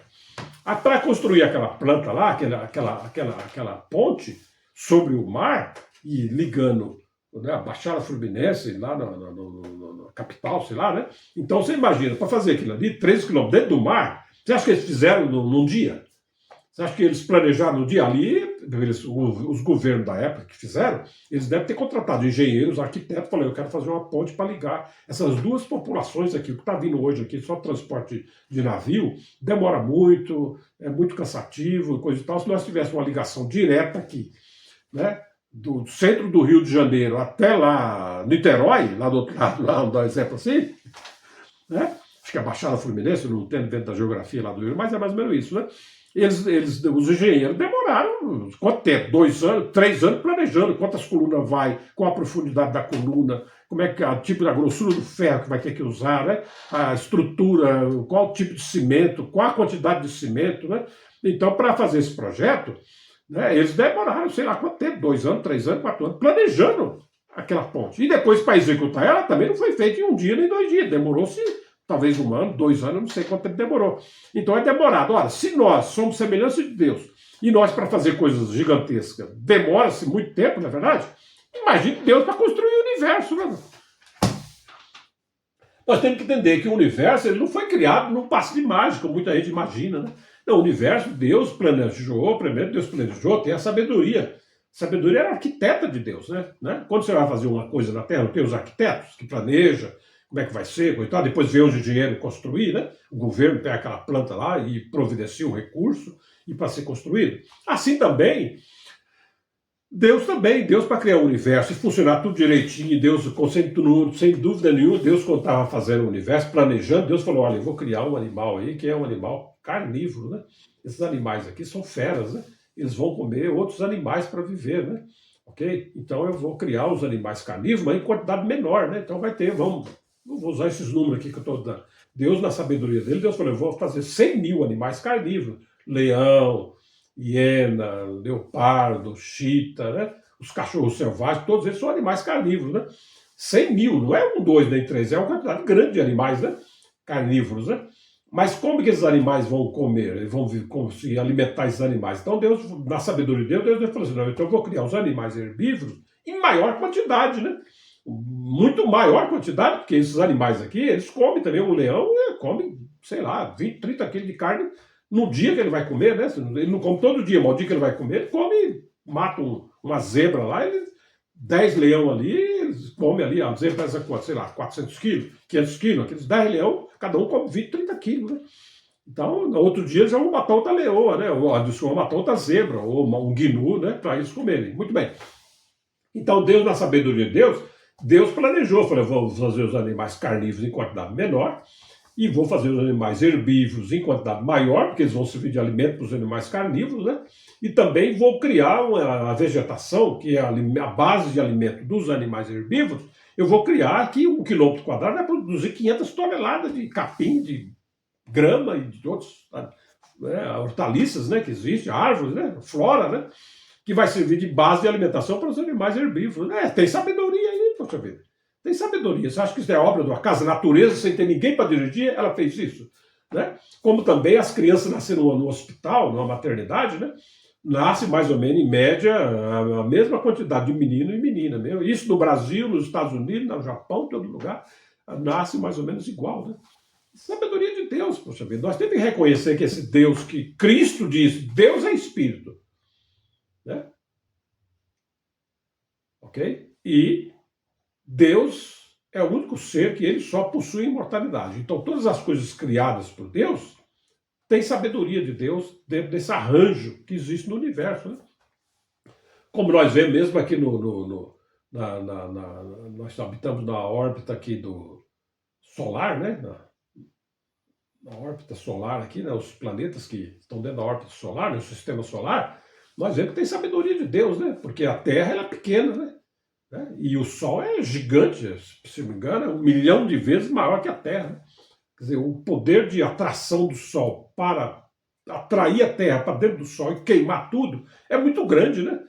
Para construir aquela planta lá, aquela ponte sobre o mar e ligando, né, a Baixada Fluminense lá na capital, sei lá, né? Então você imagina, para fazer aquilo ali, 13 quilômetros dentro do mar, você acha que eles fizeram num dia? Você acha que eles planejaram no dia ali? Os governos da época que fizeram, eles devem ter contratado engenheiros, arquitetos, falando, eu quero fazer uma ponte para ligar essas duas populações aqui. O que está vindo hoje aqui, só transporte de navio, demora muito, é muito cansativo, coisa e tal. Se nós tivéssemos uma ligação direta aqui, né, do centro do Rio de Janeiro até lá, Niterói, lá do outro lado, lá, vamos dar um exemplo assim, né? Acho que a Baixada Fluminense, não entendo dentro da geografia lá do Rio, mas é mais ou menos isso, né? Os engenheiros demoraram quanto tempo? 2 anos, 3 anos planejando quantas colunas vai, qual a profundidade da coluna, como é que o tipo da grossura do ferro que vai ter que usar, né? A estrutura, qual o tipo de cimento, qual a quantidade de cimento, né? Então, para fazer esse projeto, né, eles demoraram, sei lá quanto tempo, 2 anos, 3 anos, 4 anos, planejando aquela ponte. E depois, para executar ela, também não foi feito em 1 dia nem 2 dias, demorou-se talvez 1 ano, 2 anos, não sei quanto tempo demorou. Então é demorado. Ora, se nós somos semelhança de Deus, e nós para fazer coisas gigantescas demora-se muito tempo, não é verdade? Imagine Deus para construir o universo, né? Nós temos que entender que o universo ele não foi criado num passe de mágica, como muita gente imagina, né? Não, o universo, Deus planejou, primeiro Deus planejou, tem a sabedoria. Sabedoria é a arquiteta de Deus, né? Quando você vai fazer uma coisa na Terra, não tem os arquitetos que planejam, como é que vai ser, coitado, depois vê os engenheiros construir, né? O governo tem aquela planta lá e providencia o recurso e para ser construído. Assim também, Deus para criar o universo e funcionar tudo direitinho, Deus, sem dúvida nenhuma, Deus quando estava fazendo o universo, planejando, Deus falou, olha, eu vou criar um animal aí, que é um animal carnívoro, né? Esses animais aqui são feras, né? Eles vão comer outros animais para viver, né? Ok? Então eu vou criar os animais carnívoros, mas em quantidade menor, né? Então vai ter, eu vou usar esses números aqui que eu estou dando. Deus, na sabedoria dele, Deus falou, eu vou fazer 100 mil animais carnívoros. Leão, hiena, leopardo, chita, né? Os cachorros selvagens, todos eles são animais carnívoros, né? 100 mil, não é 1, 2, nem 3, é uma quantidade grande de animais, né? Carnívoros, né? Mas como que esses animais vão comer? Eles vão se alimentar esses animais? Então Deus, na sabedoria de Deus falou assim, não, então eu vou criar os animais herbívoros em maior quantidade, né? Muito maior quantidade, porque esses animais aqui, eles comem também. O leão come, sei lá, 20, 30 quilos de carne no dia que ele vai comer, né? Ele não come todo dia, mas o dia que ele vai comer, ele come, mata uma zebra lá, 10 leão ali, eles comem ali, a zebra pesa quanto? Sei lá, 400 quilos, 500 quilos, aqueles 10 leão, cada um come 20, 30 quilos, né? Então, no outro dia eles vão matar outra leoa, né? Ou vão matar outra zebra, ou um gnu, né? Para eles comerem. Muito bem. Então, Deus, na sabedoria de Deus planejou, falou, vou fazer os animais carnívoros em quantidade menor, e vou fazer os animais herbívoros em quantidade maior, porque eles vão servir de alimento para os animais carnívoros, né? E também vou criar a vegetação, que é a base de alimento dos animais herbívoros. Eu vou criar aqui 1 quilômetro quadrado, vai produzir 500 toneladas de capim, de grama e de outros, né, hortaliças, né, que existem, árvores, né, flora, né, que vai servir de base de alimentação para os animais herbívoros. Tem sabedoria aí, poxa vida. Tem sabedoria. Você acha que isso é obra do acaso? A natureza, sem ter ninguém para dirigir, ela fez isso. Né? Como também as crianças nasceram no hospital, numa maternidade, né? Nasce mais ou menos, em média, a mesma quantidade de menino e menina. Mesmo. Isso no Brasil, nos Estados Unidos, no Japão, em todo lugar, nasce mais ou menos igual. Né? Sabedoria de Deus, poxa vida. Nós temos que reconhecer que esse Deus que Cristo diz, Deus é Espírito. Né? Ok? E Deus é o único ser que ele só possui imortalidade. Então, todas as coisas criadas por Deus têm sabedoria de Deus dentro desse arranjo que existe no universo. Né? Como nós vemos mesmo aqui nós habitamos na órbita aqui do solar, né? Na órbita solar aqui, né? Os planetas que estão dentro da órbita solar, né? O sistema solar, nós vemos que tem sabedoria de Deus, né? Porque a Terra ela é pequena, né? E o Sol é gigante, se não me engano, é 1 milhão de vezes maior que a Terra. Quer dizer, o poder de atração do Sol para atrair a Terra para dentro do Sol e queimar tudo é muito grande, né?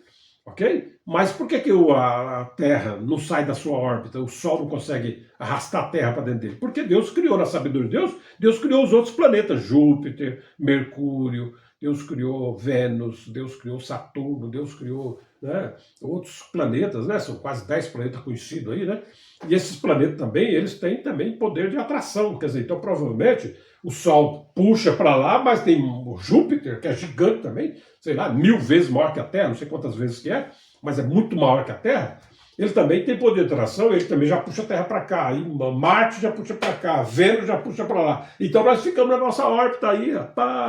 Ok? Mas por que a Terra não sai da sua órbita? O Sol não consegue arrastar a Terra para dentro dele? Porque Deus criou, na sabedoria de Deus, Deus criou os outros planetas, Júpiter, Mercúrio, Deus criou Vênus, Deus criou Saturno, Deus criou, né, outros planetas, né? São quase 10 planetas conhecidos aí, né? E esses planetas também, eles têm também poder de atração, quer dizer, então provavelmente o Sol puxa para lá, mas tem o Júpiter, que é gigante também, sei lá, 1000 vezes maior que a Terra, não sei quantas vezes que é, mas é muito maior que a Terra. Ele também tem poder de atração, ele também já puxa a Terra para cá, aí Marte já puxa para cá, Vênus já puxa para lá. Então nós ficamos na nossa órbita aí,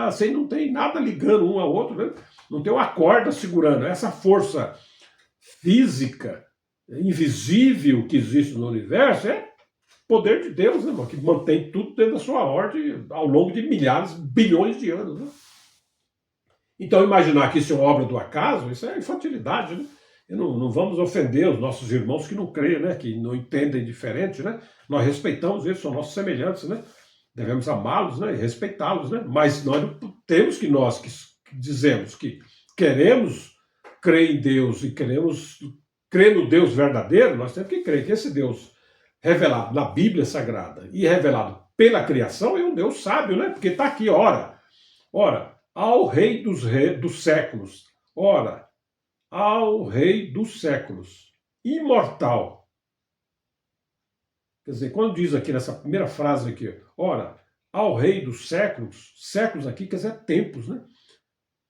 assim, não tem nada ligando um ao outro, né? Não tem uma corda segurando. Essa força física, invisível que existe no universo é poder de Deus, né, irmão, que mantém tudo dentro da sua ordem ao longo de milhares, bilhões de anos. Né? Então imaginar que isso é uma obra do acaso, isso é infantilidade, né? E não vamos ofender os nossos irmãos que não creem, né? Que não entendem diferente, né? Nós respeitamos eles, são nossos semelhantes, né? Devemos amá-los, né? E respeitá-los, né? Mas nós temos que nós que dizemos que queremos crer em Deus e queremos crer no Deus verdadeiro, nós temos que crer que esse Deus revelado na Bíblia Sagrada e revelado pela criação é um Deus sábio, né? Porque está aqui, ora, ao Rei dos séculos, ora, ao Rei dos séculos, imortal. Quer dizer, quando diz aqui nessa primeira frase aqui, ora, ao Rei dos séculos, séculos aqui quer dizer tempos, né?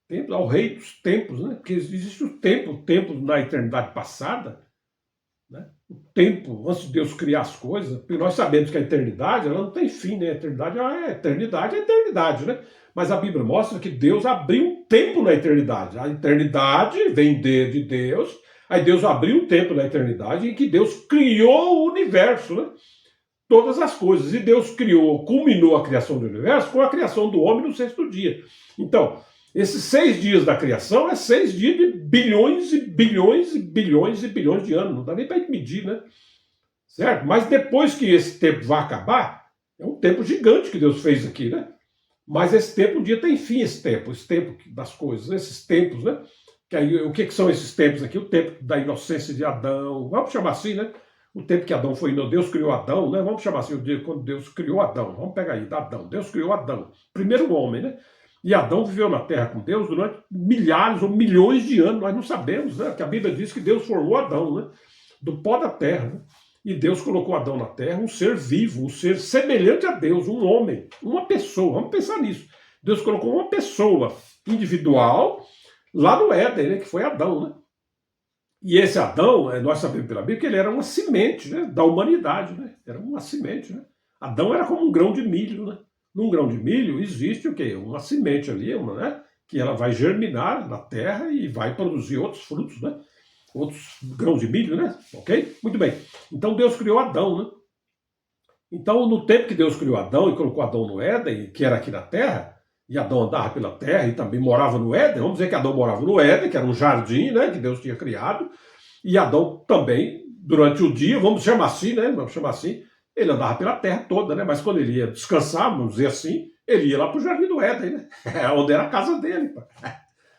Tempos, ao Rei dos tempos, né? Porque existe o tempo na eternidade passada, né? O tempo, antes de Deus criar as coisas, porque nós sabemos que a eternidade ela não tem fim, né? A eternidade é eternidade, né? Mas a Bíblia mostra que Deus abriu um tempo na eternidade. A eternidade vem de Deus, aí Deus abriu um tempo na eternidade em que Deus criou o universo, né? Todas as coisas. E Deus culminou a criação do universo com a criação do homem no 6º dia. Então, esses 6 dias da criação é 6 dias de bilhões e bilhões e bilhões e bilhões de anos. Não dá nem para medir, né? Certo? Mas depois que esse tempo vai acabar, é um tempo gigante que Deus fez aqui, né? Mas esse tempo, um dia tem fim, esse tempo das coisas, esses tempos, né? Que aí, o que são esses tempos aqui? O tempo da inocência de Adão, vamos chamar assim, né? O tempo que Adão foi, Deus criou Adão, né? Vamos chamar assim, o dia quando Deus criou Adão, vamos pegar aí, Adão, Deus criou Adão, primeiro homem, né? E Adão viveu na terra com Deus durante milhares ou milhões de anos, nós não sabemos, né? Porque a Bíblia diz que Deus formou Adão, né? Do pó da terra, né? E Deus colocou Adão na terra, um ser vivo, um ser semelhante a Deus, um homem, uma pessoa. Vamos pensar nisso. Deus colocou uma pessoa individual lá no Éden, né, que foi Adão. Né? E esse Adão, nós sabemos pela Bíblia que ele era uma semente, né, da humanidade. Né? Era uma semente. Né? Adão era como um grão de milho. Né? Num grão de milho existe o quê? Uma semente ali, né, que ela vai germinar na terra e vai produzir outros frutos, né? Outros grãos de milho, né? Ok? Muito bem. Então Deus criou Adão, né? Então, no tempo que Deus criou Adão e colocou Adão no Éden, que era aqui na Terra, e Adão andava pela Terra e também morava no Éden, vamos dizer que Adão morava no Éden, que era um jardim, né, que Deus tinha criado, e Adão também, durante o dia, vamos chamar assim, né, vamos chamar assim, ele andava pela Terra toda, né, mas quando ele ia descansar, vamos dizer assim, ele ia lá para o jardim do Éden, né, onde era a casa dele.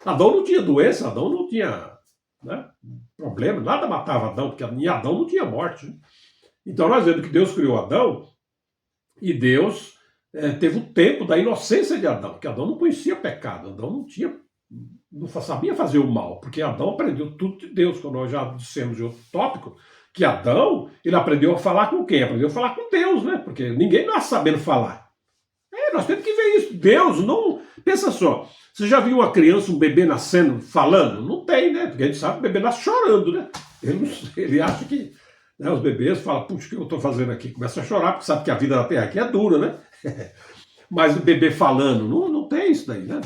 Adão não tinha doença, Adão não tinha, né, problema, nada matava Adão, porque em Adão não tinha morte, né? Então nós vemos que Deus criou Adão e Deus teve o tempo da inocência de Adão, que Adão não conhecia pecado, Adão não sabia fazer o mal, porque Adão aprendeu tudo de Deus, como nós já dissemos em outro tópico, que Adão, ele aprendeu a falar com quem? Aprendeu a falar com Deus, né? Porque ninguém nasce sabendo falar. Nós temos que ver isso. Deus não... Pensa só, você já viu uma criança, um bebê nascendo, falando? Não tem, né? Porque a gente sabe que o bebê nasce chorando, né? Ele acha que... Né, os bebês falam, puxa, o que eu estou fazendo aqui? Começa a chorar, porque sabe que a vida na Terra aqui é dura, né? Mas o bebê falando, não tem isso daí, né?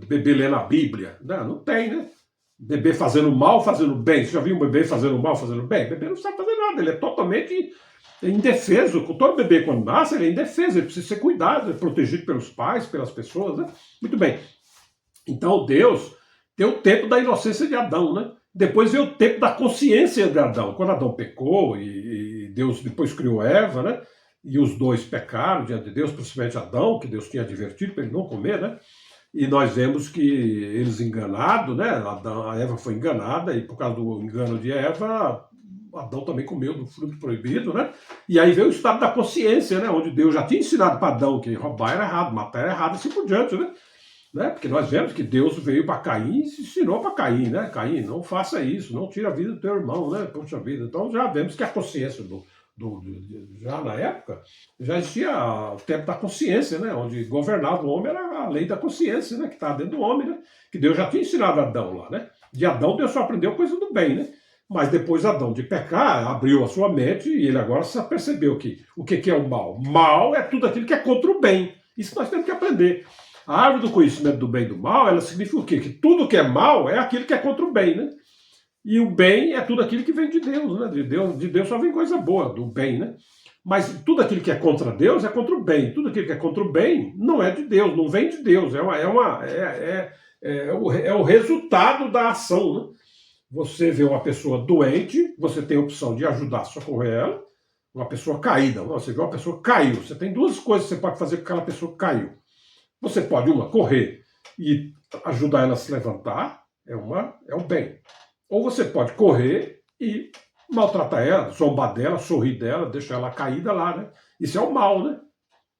Bebê lendo a Bíblia, não tem, né? Bebê fazendo mal, fazendo bem. Você já viu um bebê fazendo mal, fazendo bem? O bebê não sabe fazer nada, ele é totalmente indefeso. Todo bebê, quando nasce, ele é indefeso, ele precisa ser cuidado, é protegido pelos pais, pelas pessoas, né? Muito bem. Então Deus tem o tempo da inocência de Adão, né? Depois veio o tempo da consciência de Adão. Quando Adão pecou e Deus depois criou Eva, né? E os dois pecaram diante de Deus, principalmente Adão, que Deus tinha advertido para ele não comer, né? E nós vemos que eles enganados, né? A Eva foi enganada e por causa do engano de Eva, Adão também comeu do fruto proibido, né? E aí veio o estado da consciência, né? Onde Deus já tinha ensinado para Adão que roubar era errado, matar era errado, assim por diante, né? Porque nós vemos que Deus veio para Caim e ensinou para Caim, né? Caim, não faça isso, não tire a vida do teu irmão, né? Poxa vida. Então já vemos que a consciência já na época, já existia o tempo da consciência, né? Onde governava o homem era a lei da consciência, né? Que está dentro do homem, né? Que Deus já tinha ensinado a Adão lá, né? De Adão Deus só aprendeu coisa do bem, né? Mas depois Adão de pecar, abriu a sua mente e ele agora só percebeu que o que é o mal? Mal é tudo aquilo que é contra o bem. Isso nós temos que aprender. A árvore do conhecimento do bem e do mal, ela significa o quê? Que tudo que é mal é aquilo que é contra o bem, né? E o bem é tudo aquilo que vem de Deus, né? De Deus só vem coisa boa, do bem, né? Mas tudo aquilo que é contra Deus é contra o bem. Tudo aquilo que é contra o bem não é de Deus, não vem de Deus. É o resultado da ação, né? Você vê uma pessoa doente, você tem a opção de ajudar, socorrer ela. Uma pessoa caída, você vê uma pessoa que caiu. Você tem duas coisas que você pode fazer com aquela pessoa que caiu. Você pode, correr e ajudar ela a se levantar, é o bem. Ou você pode correr e maltratar ela, zombar dela, sorrir dela, deixar ela caída lá, né? Isso é o mal, né?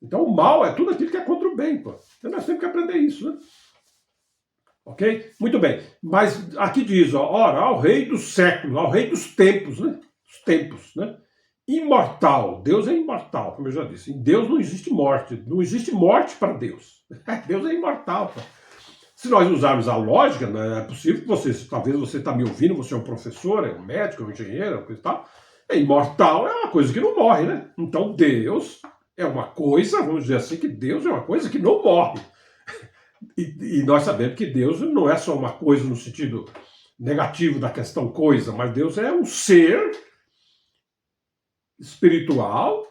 Então o mal é tudo aquilo que é contra o bem, pô. Então nós temos que aprender isso, né? Ok? Muito bem. Mas aqui diz, ora, ao rei dos séculos, ao rei dos tempos, né? Os tempos, né? Imortal. Deus é imortal, como eu já disse. Em Deus não existe morte. Não existe morte para Deus. Deus é imortal. Pô. Se nós usarmos a lógica, né, é possível que talvez você está me ouvindo, você é um professor, é um médico, é um engenheiro, coisa e tal. Imortal é uma coisa que não morre, né? Então Deus é uma coisa, vamos dizer assim, que Deus é uma coisa que não morre. E nós sabemos que Deus não é só uma coisa no sentido negativo da questão coisa, mas Deus é um ser espiritual,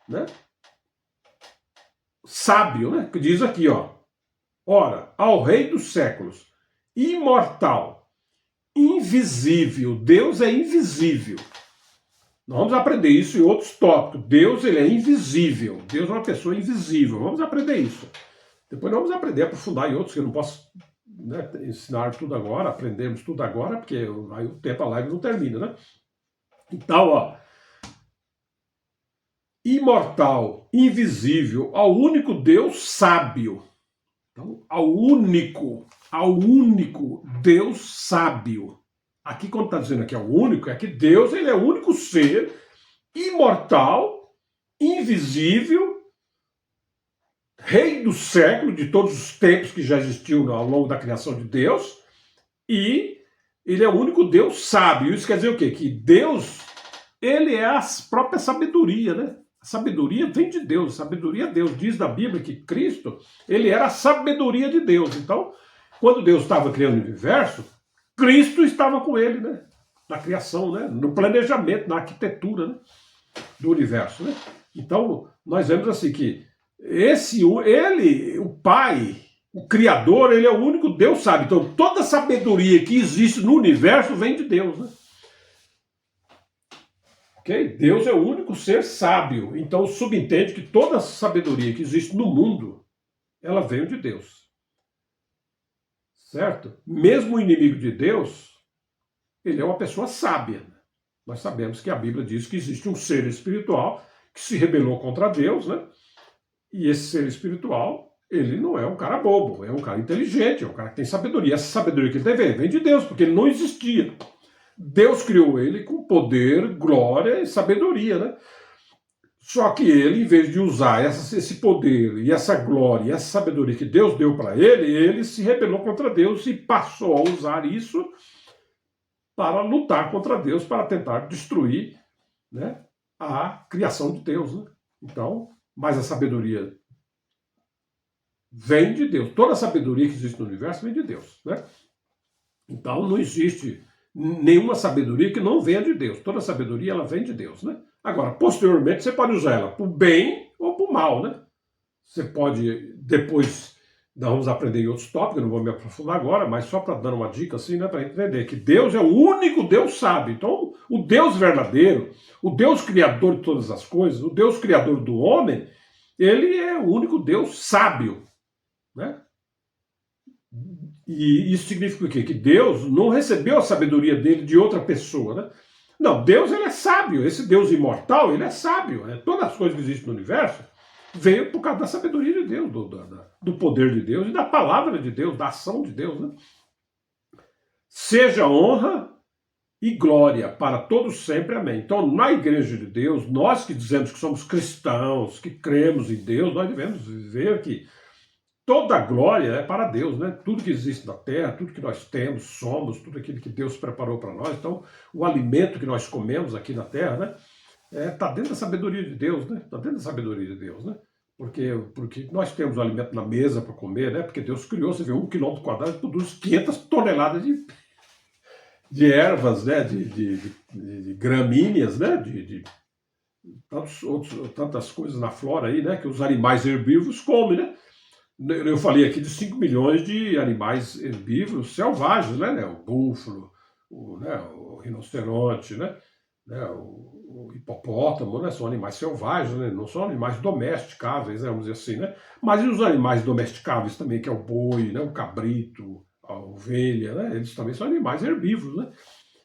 né? Sábio, né? Que diz aqui, ora, ao rei dos séculos, imortal, invisível. Deus é invisível. Nós vamos aprender isso em outros tópicos. Deus, ele é invisível. Deus é uma pessoa invisível. Vamos aprender isso. Depois nós vamos aprender a aprofundar em outros, que eu não posso, né, ensinar tudo agora, aprendemos tudo agora, porque aí o tempo, a live não termina, né? Então, imortal, invisível, ao único Deus sábio. Então, ao único Deus sábio. Aqui, quando está dizendo que é o único, é que Deus, ele é o único ser imortal, invisível, rei do século, de todos os tempos que já existiu ao longo da criação de Deus, e ele é o único Deus sábio. Isso quer dizer o quê? Que Deus, ele é a própria sabedoria, né? A sabedoria vem de Deus, sabedoria é Deus. Diz da Bíblia que Cristo, ele era a sabedoria de Deus. Então, quando Deus estava criando o universo, Cristo estava com ele, né? Na criação, né? No planejamento, na arquitetura, né? do universo, né? Então, nós vemos assim que ele, o Pai, o Criador, ele é o único Deus sábio. Então, toda a sabedoria que existe no universo vem de Deus, né? Ok? Deus é o único ser sábio. Então, subentende que toda a sabedoria que existe no mundo, ela veio de Deus. Certo? Mesmo o inimigo de Deus, ele é uma pessoa sábia. Nós sabemos que a Bíblia diz que existe um ser espiritual que se rebelou contra Deus, né? E esse ser espiritual, ele não é um cara bobo, é um cara inteligente, é um cara que tem sabedoria. Essa sabedoria que ele tem vem de Deus, porque ele não existia. Deus criou ele com poder, glória e sabedoria, né? Só que ele, em vez de usar esse poder e essa glória e essa sabedoria que Deus deu para ele se rebelou contra Deus e passou a usar isso para lutar contra Deus, para tentar destruir, né, a criação de Deus, né? Então, mas a sabedoria vem de Deus. Toda a sabedoria que existe no universo vem de Deus, né? Então não existe nenhuma sabedoria que não venha de Deus. Toda sabedoria ela vem de Deus, né? Agora, posteriormente, você pode usar ela para o bem ou para o mal, né? Você pode, depois, nós vamos aprender em outros tópicos, eu não vou me aprofundar agora, mas só para dar uma dica assim, né, para entender que Deus é o único Deus sábio. Então, o Deus verdadeiro, o Deus criador de todas as coisas, o Deus criador do homem, ele é o único Deus sábio, né? E isso significa o quê? Que Deus não recebeu a sabedoria dele de outra pessoa, né? Não, Deus ele é sábio, esse Deus imortal, ele é sábio. Né? Todas as coisas que existem no universo veio por causa da sabedoria de Deus, do poder de Deus e da palavra de Deus, da ação de Deus. Né? Seja honra e glória para todos sempre, amém. Então, na igreja de Deus, nós que dizemos que somos cristãos, que cremos em Deus, nós devemos ver que toda a glória é para Deus, né? Tudo que existe na terra, tudo que nós temos, somos, tudo aquilo que Deus preparou para nós. Então, o alimento que nós comemos aqui na terra, né? Está dentro da sabedoria de Deus, né? Está dentro da sabedoria de Deus, né? Porque nós temos o alimento na mesa para comer, né? Porque Deus criou, você vê, 1 quilômetro quadrado produz 500 toneladas de ervas, né? De gramíneas, né? De tantas coisas na flora aí, né? Que os animais herbívoros comem, né? Eu falei aqui de 5 milhões de animais herbívoros selvagens, né? O búfalo, o rinoceronte, né? O hipopótamo, né? São animais selvagens, né? Não são animais domesticáveis, né? Vamos dizer assim, né? Mas e os animais domesticáveis também, que é o boi, né? O cabrito, a ovelha, né? Eles também são animais herbívoros, né?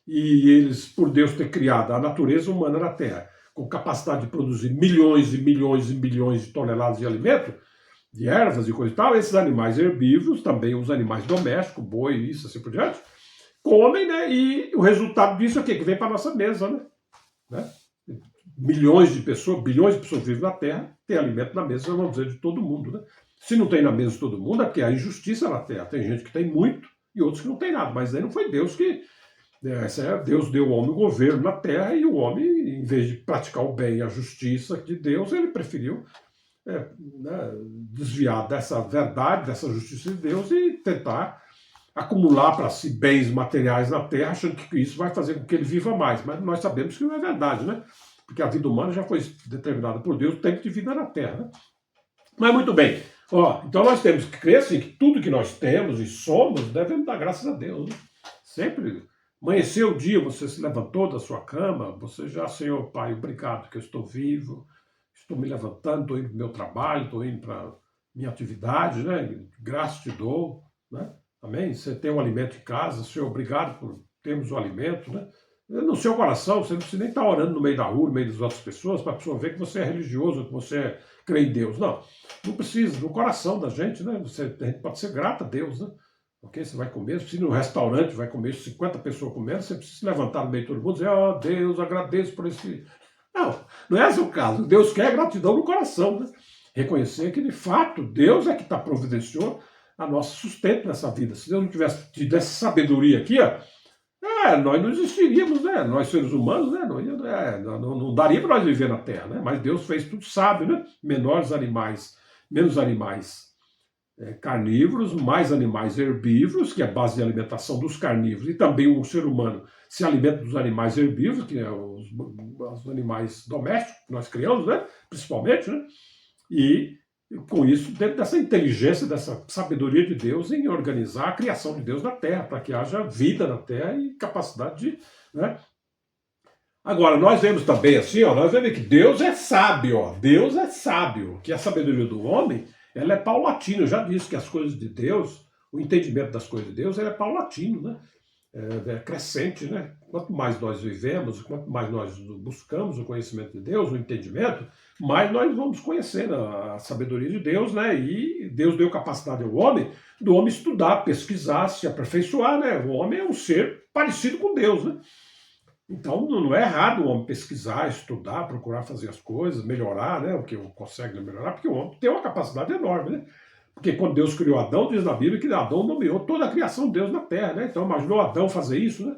E eles, por Deus ter criado a natureza humana na Terra, com capacidade de produzir milhões e milhões e milhões de toneladas de alimento, de ervas e coisa e tal, esses animais herbívoros, também os animais domésticos, boi, isso, assim por diante, comem, né? E o resultado disso é o quê? Que vem para a nossa mesa, né? Milhões de pessoas, bilhões de pessoas vivem na Terra, tem alimento na mesa, vamos dizer, de todo mundo, né? Se não tem na mesa de todo mundo, é porque há injustiça na Terra. Tem gente que tem muito e outros que não tem nada, mas aí não foi Deus que... Deus deu ao homem o governo na Terra e o homem, em vez de praticar o bem e a justiça de Deus, ele preferiu né, desviar dessa verdade, dessa justiça de Deus e tentar acumular para si bens materiais na Terra, achando que isso vai fazer com que ele viva mais. Mas nós sabemos que não é verdade, né? Porque a vida humana já foi determinada por Deus, o tempo de vida na Terra. Né? Mas muito bem. Então nós temos que crer assim, que tudo que nós temos e somos devemos dar graças a Deus. Né? Sempre amanheceu o dia, você se levantou da sua cama, você já, Senhor Pai, obrigado que eu estou vivo, estou me levantando, estou indo para o meu trabalho, estou indo para a minha atividade, né? Graças te dou, né? Amém? Você tem um alimento em casa, Senhor, obrigado por termos o alimento, né? No seu coração, você não precisa nem estar orando no meio da rua, no meio das outras pessoas, para a pessoa ver que você é religioso, que você crê em Deus. Não, não precisa, no coração da gente, né? A gente pode ser grato a Deus, né? Ok? Você vai comer, se no restaurante vai comer 50 pessoas comendo, você precisa se levantar no meio de todo mundo e dizer, ó Deus, agradeço por esse... Não é esse o caso. Deus quer gratidão no coração, né? Reconhecer que, de fato, Deus é que providenciou a nosso sustento nessa vida. Se Deus não tivesse tido essa sabedoria aqui, nós não existiríamos, né? Nós seres humanos, né? Não daria para nós viver na Terra, né? Mas Deus fez tudo sábio, né? Menos animais carnívoros, mais animais herbívoros, que é a base de alimentação dos carnívoros, e também o ser humano se alimenta dos animais herbívoros, que é os animais domésticos que nós criamos, né? Principalmente, né? E com isso, dentro dessa inteligência, dessa sabedoria de Deus em organizar a criação de Deus na Terra, para que haja vida na Terra e capacidade de, né? Agora, nós vemos também assim, ó, nós vemos que Deus é sábio, ó, Deus é sábio, que a sabedoria do homem, ela é paulatina. Eu já disse que as coisas de Deus, o entendimento das coisas de Deus, ele é paulatino, né? É crescente, né? Quanto mais nós vivemos, quanto mais nós buscamos o conhecimento de Deus, o entendimento, mais nós vamos conhecendo a sabedoria de Deus, né? E Deus deu capacidade ao homem, do homem estudar, pesquisar, se aperfeiçoar, né? O homem é um ser parecido com Deus, né? Então não é errado o homem pesquisar, estudar, procurar fazer as coisas, melhorar, né? O que consegue melhorar, porque o homem tem uma capacidade enorme, né? Porque quando Deus criou Adão, diz na Bíblia que Adão nomeou toda a criação de Deus na terra, né? Então imaginou Adão fazer isso, né?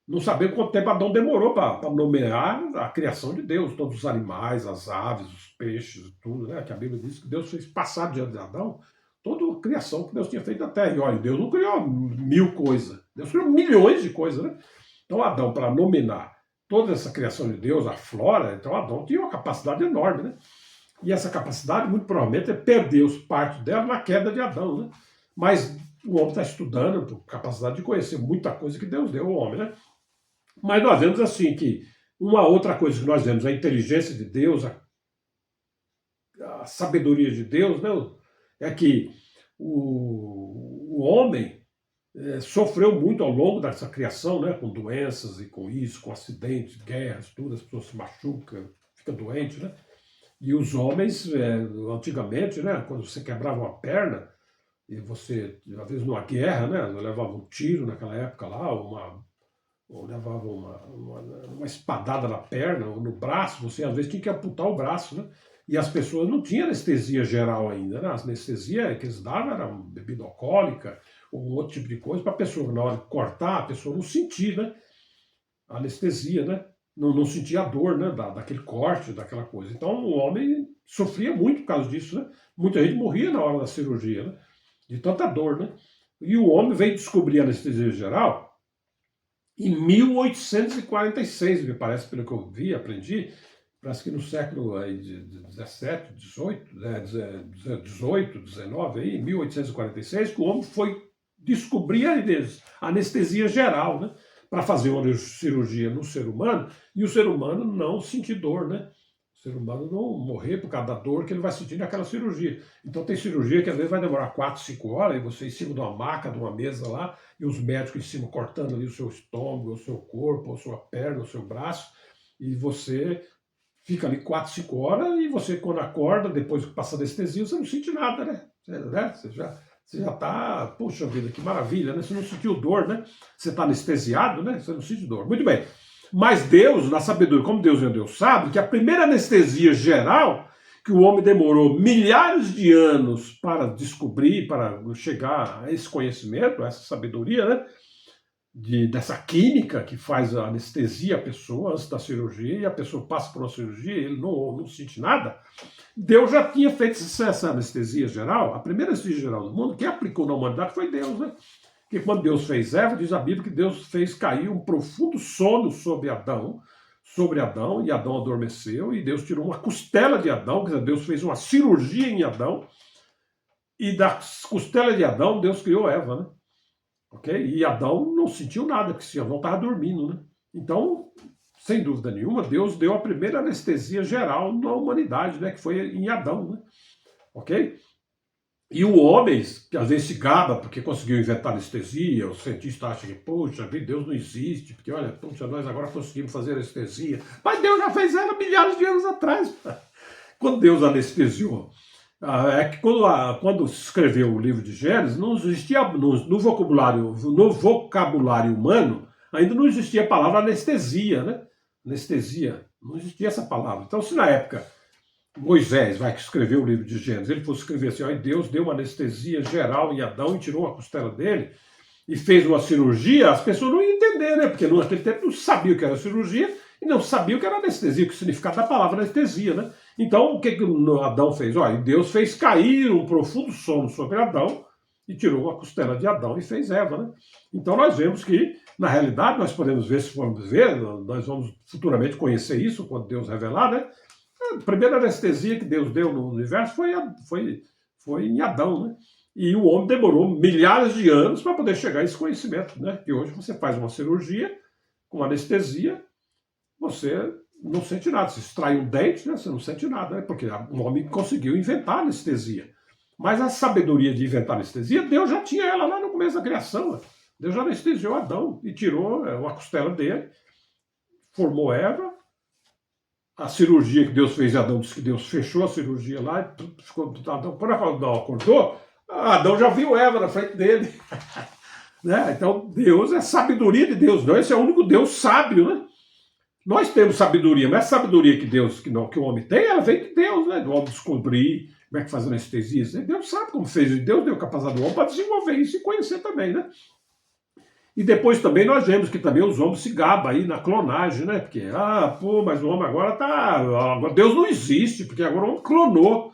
Não saber quanto tempo Adão demorou para nomear a criação de Deus, todos os animais, as aves, os peixes, tudo, né? Que a Bíblia diz que Deus fez passar diante de Adão toda a criação que Deus tinha feito na terra. E olha, Deus não criou 1000 coisas, Deus criou milhões de coisas, né? Então Adão, para nominar toda essa criação de Deus, a flora, então Adão tinha uma capacidade enorme, né? E essa capacidade, muito provavelmente, perdeu parte dela na queda de Adão, né? Mas o homem está estudando, por capacidade de conhecer muita coisa que Deus deu ao homem, né? Mas nós vemos assim que uma outra coisa que nós vemos, a inteligência de Deus, a sabedoria de Deus, né? É que o homem sofreu muito ao longo dessa criação, né? Com doenças e com isso, com acidentes, guerras, tudo, as pessoas se machucam, ficam doentes, né? E os homens, antigamente, né, quando você quebrava uma perna, e você, às vezes numa guerra, né, levava um tiro naquela época lá, ou levava uma espadada na perna ou no braço, você às vezes tinha que amputar o braço, né? E as pessoas não tinham anestesia geral ainda, né? A anestesia que eles davam era bebida alcoólica ou um outro tipo de coisa para a pessoa, na hora de cortar, a pessoa não sentir, né? A anestesia, né? Não sentia a dor, né, daquele corte, daquela coisa. Então o homem sofria muito por causa disso, né? Muita gente morria na hora da cirurgia, né? De tanta dor, né? E o homem veio descobrir a anestesia geral em 1846, me parece, pelo que eu vi, aprendi, parece que no século 17, 18, 19, aí, 1846, que o homem foi descobrir a anestesia geral, né? Para fazer uma cirurgia no ser humano, e o ser humano não sentir dor, né? O ser humano não morrer por causa da dor que ele vai sentir naquela cirurgia. Então tem cirurgia que às vezes vai demorar 4, 5 horas, e você em cima de uma maca, de uma mesa lá, e os médicos em cima cortando ali o seu estômago, o seu corpo, a sua perna, o seu braço, e você fica ali 4, 5 horas, e você quando acorda, depois que passa a anestesia, você não sente nada, né? Você já está, puxa vida, que maravilha, né? Você não sentiu dor, né? Você está anestesiado, né? Você não sente dor. Muito bem. Mas Deus, na sabedoria, como Deus é um Deus sábio, que a primeira anestesia geral, que o homem demorou milhares de anos para descobrir, para chegar a esse conhecimento, a essa sabedoria, né? Dessa química que faz a anestesia à pessoa antes da cirurgia, e a pessoa passa por uma cirurgia e ele não sente nada. Deus já tinha feito essa anestesia geral, a primeira anestesia geral do mundo, quem aplicou na humanidade foi Deus, né? Porque quando Deus fez Eva, diz a Bíblia que Deus fez cair um profundo sono sobre Adão, e Adão adormeceu, e Deus tirou uma costela de Adão, quer dizer, Deus fez uma cirurgia em Adão, e da costela de Adão, Deus criou Eva, né? Okay? E Adão não sentiu nada, porque Adão estava dormindo, né? Então, sem dúvida nenhuma, Deus deu a primeira anestesia geral na humanidade, né? Que foi em Adão, né? Ok? E o homem, que às vezes se gaba porque conseguiu inventar anestesia, o cientista acha que, poxa, Deus não existe, porque olha, poxa, nós agora conseguimos fazer anestesia. Mas Deus já fez ela milhares de anos atrás. Quando Deus anestesiou, é que quando se escreveu o livro de Gênesis, não existia no vocabulário humano, ainda não existia a palavra anestesia, né? Anestesia, não existia essa palavra. Então, se na época Moisés, que escreveu o livro de Gênesis, ele fosse escrever assim, ó, Deus deu uma anestesia geral em Adão e tirou a costela dele e fez uma cirurgia, as pessoas não iam entender, né? Porque naquele tempo não sabia o que era cirurgia e não sabia o que era anestesia, o que significava a palavra anestesia, né? Então, o que Adão fez? Olha, Deus fez cair um profundo sono sobre Adão e tirou a costela de Adão e fez Eva, né? Então nós vemos que, na realidade, nós podemos ver, se formos ver, nós vamos futuramente conhecer isso quando Deus revelar, né? A primeira anestesia que Deus deu no universo foi em Adão, né? E o homem demorou milhares de anos para poder chegar a esse conhecimento, né? Que hoje você faz uma cirurgia com anestesia, você não sente nada. Se extrai um dente, né? Você não sente nada, né? Porque o homem conseguiu inventar anestesia. Mas a sabedoria de inventar anestesia, Deus já tinha ela lá no começo da criação. Né? Deus já anestesiou Adão e tirou uma costela dele, formou Eva. A cirurgia que Deus fez em Adão, disse que Deus fechou a cirurgia lá, e ficou, Adão, quando Adão acordou, Adão já viu Eva na frente dele. Né? Então, Deus é sabedoria de Deus, não, esse é o único Deus sábio, né? Nós temos sabedoria, mas a sabedoria que o homem tem, ela vem de Deus, né? Do homem descobrir como é que faz anestesia. Deus sabe como fez, e Deus deu capacidade do homem para desenvolver isso e conhecer também, né? E depois também nós vemos que também os homens se gabam aí na clonagem, né? Porque, mas o homem agora Deus não existe, porque agora o homem clonou.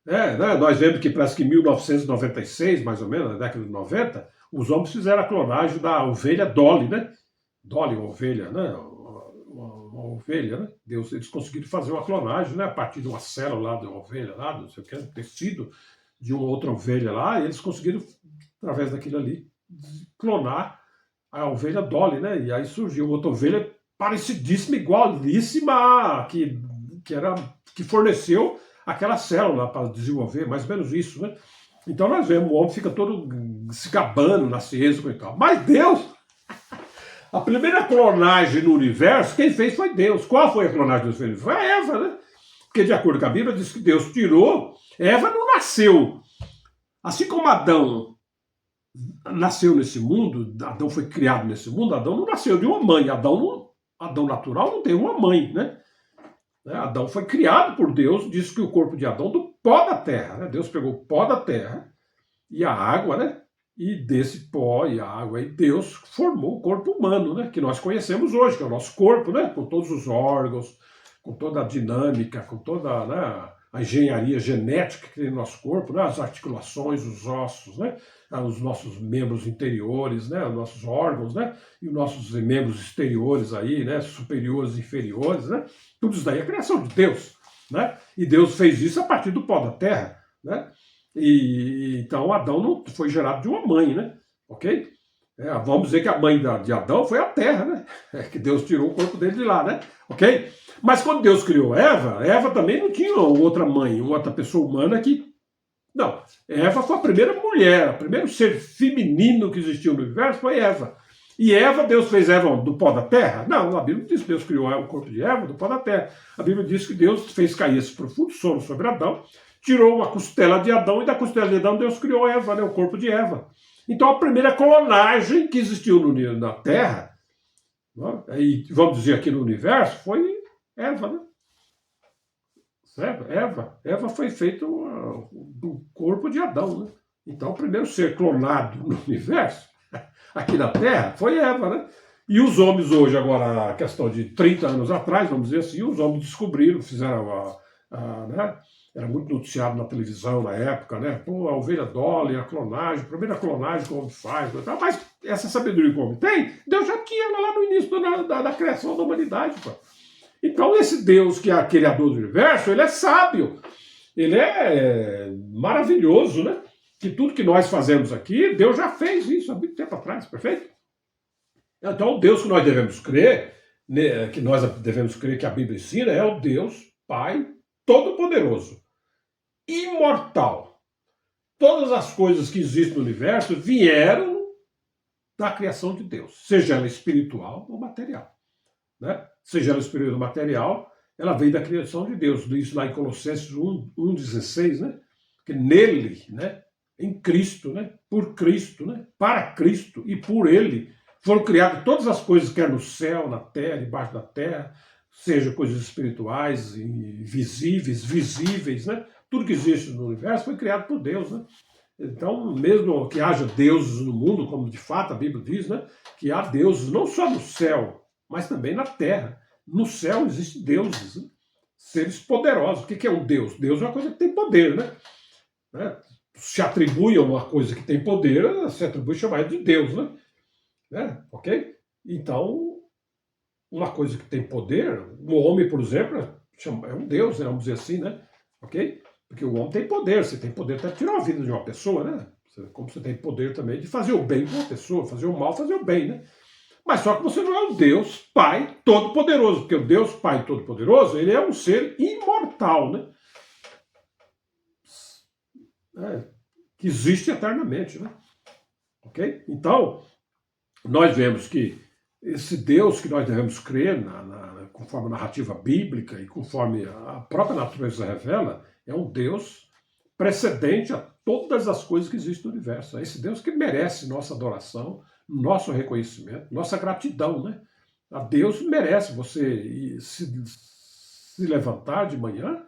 Né? Nós vemos que parece que em 1996, mais ou menos, na década de 90, os homens fizeram a clonagem da ovelha Dolly, né? Dolly, uma ovelha, né? Uma ovelha, né? Eles conseguiram fazer uma clonagem, né? A partir de uma célula lá de uma ovelha, lá, não sei o que, um tecido de uma outra ovelha lá, e eles conseguiram, através daquilo ali, clonar a ovelha Dolly, né? E aí surgiu outra ovelha parecidíssima, igualíssima que forneceu aquela célula para desenvolver, mais ou menos isso, né? Então nós vemos, o homem fica todo se gabando na ciência e tal. Mas Deus, a primeira clonagem no universo, quem fez foi Deus. Qual foi a clonagem do universo? Foi a Eva, né? Porque de acordo com a Bíblia, diz que Deus tirou, Eva não nasceu. Assim como Adão nasceu nesse mundo, Adão foi criado nesse mundo, Adão não nasceu de uma mãe, Adão natural não tem uma mãe, né? Adão foi criado por Deus, diz que o corpo de Adão do pó da terra, né? Deus pegou o pó da terra e a água, né? E desse pó e a água aí, Deus formou o corpo humano, né? Que nós conhecemos hoje, que é o nosso corpo, né? Com todos os órgãos, com toda a dinâmica, com toda, né, a engenharia genética que tem no nosso corpo, né? As articulações, os ossos, né? Os nossos membros interiores, né? Os nossos órgãos, né? E os nossos membros exteriores aí, né? Superiores e inferiores, né? Tudo isso daí é a criação de Deus, né? E Deus fez isso a partir do pó da terra, né? E então Adão não foi gerado de uma mãe, né? Ok? Vamos dizer que a mãe de Adão foi a terra, né? Que Deus tirou o corpo dele de lá, né? Ok? Mas quando Deus criou Eva também não tinha outra mãe, outra pessoa humana que... Não, Eva foi a primeira mulher, o primeiro ser feminino que existiu no universo foi Eva. E Eva, Deus fez Eva do pó da terra? Não, a Bíblia diz que Deus criou o corpo de Eva do pó da terra. A Bíblia diz que Deus fez cair esse profundo sono sobre Adão, tirou uma costela de Adão, e da costela de Adão Deus criou Eva, né, o corpo de Eva. Então a primeira clonagem que existiu na Terra, né, e vamos dizer aqui no universo, foi Eva, né? Eva foi feita do corpo de Adão, né? Então o primeiro ser clonado no universo, aqui na Terra, foi Eva, né? E os homens hoje, agora, a questão de 30 anos atrás, vamos dizer assim, os homens descobriram, fizeram né? Era muito noticiado na televisão na época, né? Pô, a ovelha Dolly, a clonagem, a primeira clonagem que o homem faz, mas essa sabedoria que o homem tem, Deus já tinha lá no início da criação da humanidade, pô. Então esse Deus que é criador do universo, ele é sábio, ele é maravilhoso, né? Que tudo que nós fazemos aqui, Deus já fez isso há muito tempo atrás, perfeito? Então o Deus que nós devemos crer, né, que a Bíblia ensina, é o Deus Pai Todo-Poderoso, imortal. Todas as coisas que existem no universo vieram da criação de Deus, seja ela espiritual ou material. Né? Seja ela espiritual ou material, ela veio da criação de Deus. Diz lá em Colossenses 1,16, né? Que nele, né? Em Cristo, né? Por Cristo, né? Para Cristo e por Ele foram criadas todas as coisas, quer no céu, na terra, debaixo da terra, seja coisas espirituais, invisíveis, visíveis, né? Tudo que existe no universo foi criado por Deus, né? Então, mesmo que haja deuses no mundo, como de fato a Bíblia diz, né? Que há deuses não só no céu, mas também na terra. No céu existem deuses, né? seres poderosos. O que é um Deus? Deus é uma coisa que tem poder, né? Se atribui a uma coisa que tem poder, se atribui chamar de Deus, né? Ok? Então, uma coisa que tem poder, o homem, por exemplo, é um Deus, né? Vamos dizer assim, né? Ok? Porque o homem tem poder, você tem poder até de tirar a vida de uma pessoa, né? Como você tem poder também de fazer o bem com uma pessoa, fazer o mal, fazer o bem, né? Mas só que você não é o Deus Pai Todo-Poderoso, porque o Deus Pai Todo-Poderoso, ele é um ser imortal, né? Que existe eternamente, né? Ok? Então, nós vemos que esse Deus que nós devemos crer, conforme a narrativa bíblica e conforme a própria natureza revela, é um Deus precedente a todas as coisas que existem no universo. É esse Deus que merece nossa adoração, nosso reconhecimento, nossa gratidão, né? A Deus merece você se levantar de manhã,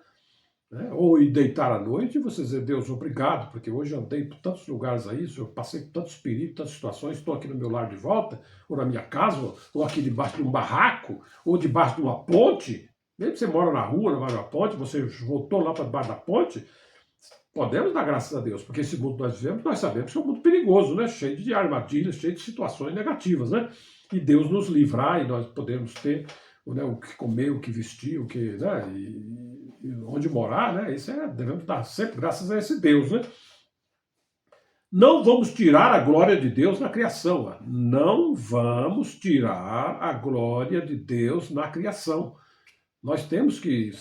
né? Ou ir deitar à noite e você dizer, Deus, obrigado, porque hoje eu andei por tantos lugares aí, eu passei por tantos perigos, tantas situações, estou aqui no meu lar de volta, ou na minha casa, ou aqui debaixo de um barraco, ou debaixo de uma ponte. Mesmo que você mora na rua, debaixo da ponte, você voltou lá para debaixo da ponte, podemos dar graças a Deus, porque esse mundo que nós vivemos, nós sabemos que é um mundo perigoso, né? Cheio de armadilhas, cheio de situações negativas, né? E Deus nos livrar e nós podemos ter, né, o que comer, o que vestir, o que, né, e onde morar, né? Isso devemos dar sempre graças a esse Deus, né? Não vamos tirar a glória de Deus na criação. Não vamos tirar a glória de Deus na criação. Nós temos que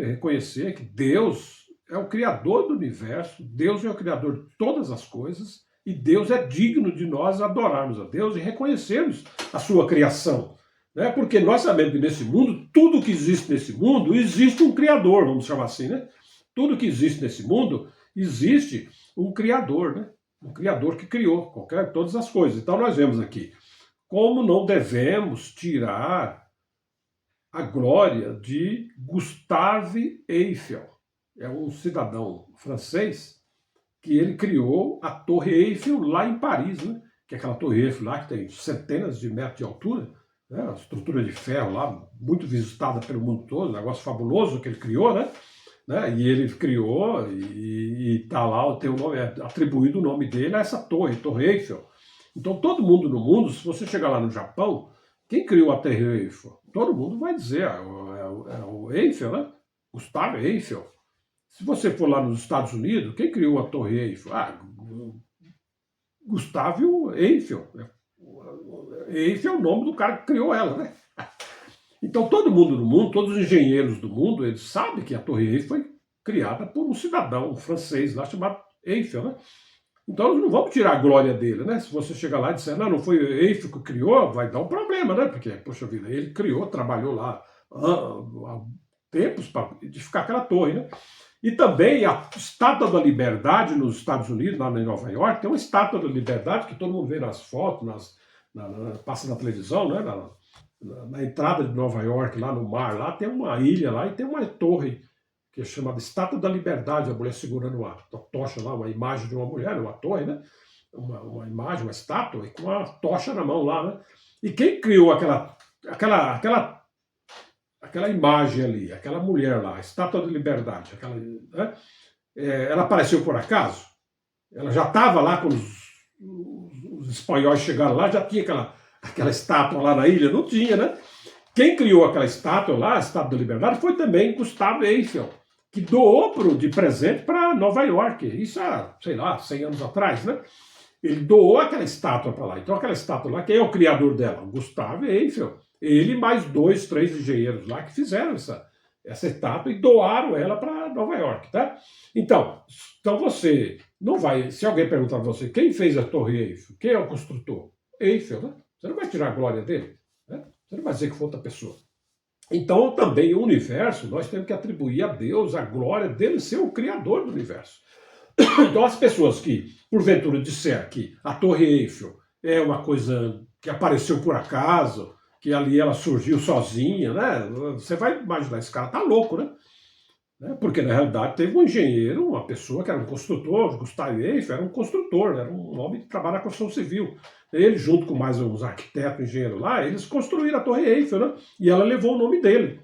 reconhecer que Deus é o Criador do universo, Deus é o Criador de todas as coisas, e Deus é digno de nós adorarmos a Deus e reconhecermos a sua criação. Né? Porque nós sabemos que nesse mundo, tudo que existe nesse mundo, existe um Criador, vamos chamar assim, né? Tudo que existe nesse mundo, existe um Criador, né? Um Criador que criou todas as coisas. Então nós vemos aqui, como não devemos tirar a glória de Gustave Eiffel. É um cidadão francês que ele criou a Torre Eiffel lá em Paris, né? Que é aquela Torre Eiffel lá que tem centenas de metros de altura, né? Uma estrutura de ferro lá, muito visitada pelo mundo todo, um negócio fabuloso que ele criou, né? E ele criou e tá lá, tem o nome, atribuído o nome dele a essa torre, Torre Eiffel. Então todo mundo no mundo, se você chegar lá no Japão, quem criou a Torre Eiffel? Todo mundo vai dizer, é o Eiffel, né? Gustave Eiffel. Se você for lá nos Estados Unidos, quem criou a Torre Eiffel? Gustave Eiffel. Eiffel é o nome do cara que criou ela, né? Então todo mundo no mundo, todos os engenheiros do mundo, eles sabem que a Torre Eiffel foi criada por um cidadão francês lá chamado Eiffel, né? Então nós não vamos tirar a glória dele, né? Se você chegar lá e disser, não foi Eiffel que criou, vai dar um problema, né? Porque, poxa vida, ele criou, trabalhou lá há tempos para edificar aquela torre, né? E também a Estátua da Liberdade nos Estados Unidos, lá em Nova York, tem uma Estátua da Liberdade que todo mundo vê nas fotos, passa na televisão, né? Na entrada de Nova York, lá no mar, lá tem uma ilha lá e tem uma torre que é chamada Estátua da Liberdade, a mulher segurando uma tocha lá, uma imagem de uma mulher, uma torre, né? Uma imagem, uma estátua, e com uma tocha na mão lá, né? E quem criou aquela imagem ali, aquela mulher lá, a Estátua da Liberdade, né? Ela apareceu por acaso? Ela já estava lá quando os espanhóis chegaram lá, já tinha aquela estátua lá na ilha? Não tinha, né? Quem criou aquela estátua lá, a Estátua da Liberdade, foi também Gustave Eiffel, que doou de presente para Nova York. Isso há, sei lá, 100 anos atrás, né? Ele doou aquela estátua para lá. Então aquela estátua lá, quem é o criador dela? Gustave Eiffel. Ele mais 2, 3 engenheiros lá que fizeram essa estátua e doaram ela para Nova York, tá? Então você não vai... Se alguém perguntar para você quem fez a Torre Eiffel, quem é o construtor? Eiffel, né? Você não vai tirar a glória dele, né? Você não vai dizer que foi outra pessoa. Então, também o universo, nós temos que atribuir a Deus a glória dele ser o criador do universo. Então, as pessoas que, porventura, disser que a Torre Eiffel é uma coisa que apareceu por acaso, que ali ela surgiu sozinha, né? Você vai imaginar, esse cara tá louco, né? Porque, na realidade, teve um engenheiro, uma pessoa que era um construtor, Gustave Eiffel era um construtor, era um homem que trabalha na construção civil. Ele, junto com mais uns arquitetos, engenheiros lá, eles construíram a Torre Eiffel, né? E ela levou o nome dele.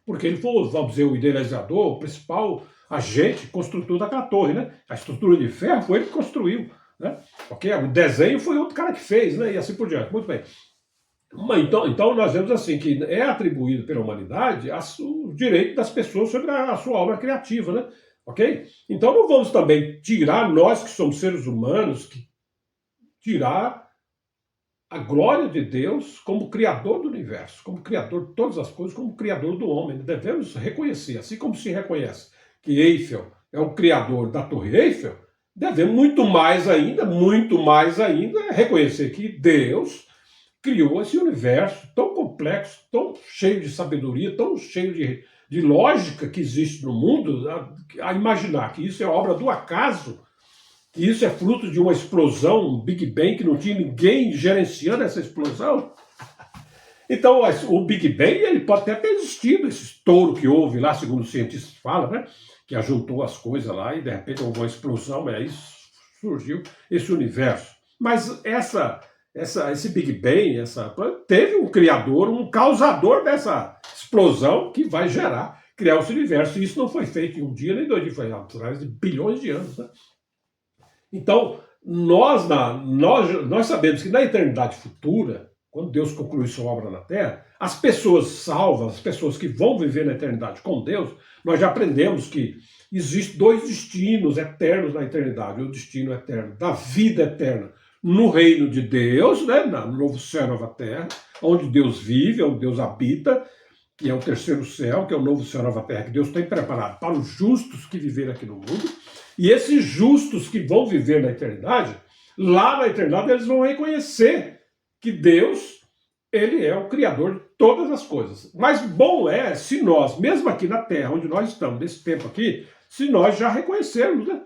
porque ele foi, vamos dizer, o idealizador, o principal agente construtor daquela torre, né? A estrutura de ferro foi ele que construiu, né? Ok? O desenho foi outro cara que fez, né? E assim por diante. Muito bem. Então nós vemos assim que é atribuído pela humanidade o direito das pessoas sobre a sua obra criativa, né? Ok? Então não vamos também tirar, nós que somos seres humanos, tirar a glória de Deus como Criador do universo, como Criador de todas as coisas, como Criador do homem. Devemos reconhecer, assim como se reconhece que Eiffel é o Criador da Torre Eiffel, devemos muito mais ainda, reconhecer que Deus criou esse universo tão complexo, tão cheio de sabedoria, tão cheio de lógica que existe no mundo, a imaginar que isso é obra do acaso, que isso é fruto de uma explosão, um Big Bang, que não tinha ninguém gerenciando essa explosão. Então, o Big Bang ele pode até ter existido, esse estouro que houve lá, segundo os cientistas falam, né? Que ajuntou as coisas lá e de repente houve uma explosão, e aí surgiu esse universo. Mas esse Big Bang, teve um criador, um causador dessa explosão que vai criar esse universo. E isso não foi feito em um dia nem 2 dias, foi atrás de bilhões de anos, né? Então, nós sabemos que na eternidade futura, quando Deus concluir sua obra na Terra, as pessoas salvas, as pessoas que vão viver na eternidade com Deus, nós já aprendemos que existem 2 destinos eternos na eternidade. O destino eterno da vida eterna no reino de Deus, né, no novo céu e nova terra, onde Deus vive, onde Deus habita, que é o terceiro céu, que é o novo céu e nova terra, que Deus tem preparado para os justos que viveram aqui no mundo. E esses justos que vão viver na eternidade, lá na eternidade eles vão reconhecer que Deus, ele é o Criador de todas as coisas. Mas bom é se nós, mesmo aqui na Terra, onde nós estamos, nesse tempo aqui, se nós já reconhecermos, né?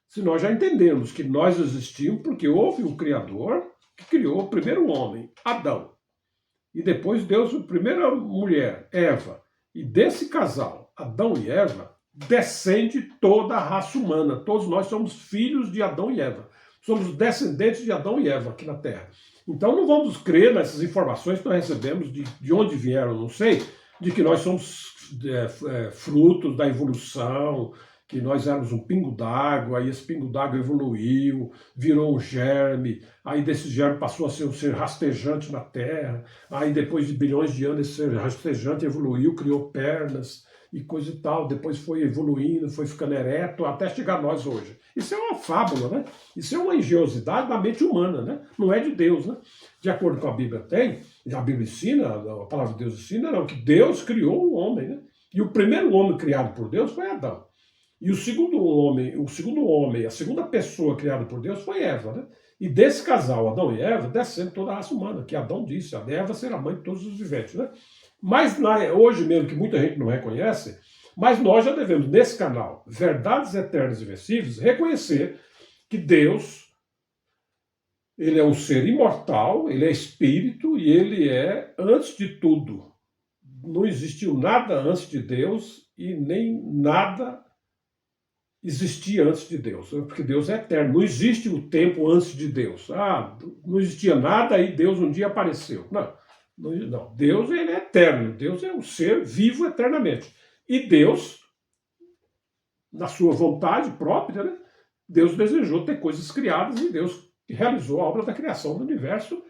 Se nós já entendemos que nós existimos porque houve um Criador que criou o primeiro homem, Adão. E depois Deus, a primeira mulher, Eva. E desse casal, Adão e Eva, descende toda a raça humana. Todos nós somos filhos de Adão e Eva. Somos descendentes de Adão e Eva aqui na Terra. Então não vamos crer nessas informações que nós recebemos, de onde vieram, não sei, de que nós somos frutos da evolução, que nós éramos um pingo d'água, aí esse pingo d'água evoluiu, virou um germe, aí desse germe passou a ser um ser rastejante na Terra, aí depois de bilhões de anos esse ser rastejante evoluiu, criou pernas e coisa e tal, depois foi evoluindo, foi ficando ereto, até chegar a nós hoje. Isso é uma fábula, né? Isso é uma engenhosidade da mente humana, né? Não é de Deus, né? De acordo com a Bíblia a Bíblia ensina, a palavra de Deus ensina, não, que Deus criou o homem, né? E o primeiro homem criado por Deus foi Adão. E o segundo homem, a segunda pessoa criada por Deus foi Eva, né? E desse casal, Adão e Eva, descendo toda a raça humana, que Adão disse, a Eva será mãe de todos os viventes, né? Mas hoje mesmo, que muita gente não reconhece, mas nós já devemos, nesse canal, Verdades Eternas e Invencíveis, reconhecer que Deus, ele é um ser imortal, ele é espírito e ele é, antes de tudo, não existiu nada antes de Deus e nem nada existia antes de Deus, porque Deus é eterno, não existe o tempo antes de Deus. Não existia nada e Deus um dia apareceu. Não, Deus ele é eterno, Deus é um ser vivo eternamente. E Deus, na sua vontade própria, né, Deus desejou ter coisas criadas e Deus realizou a obra da criação do universo.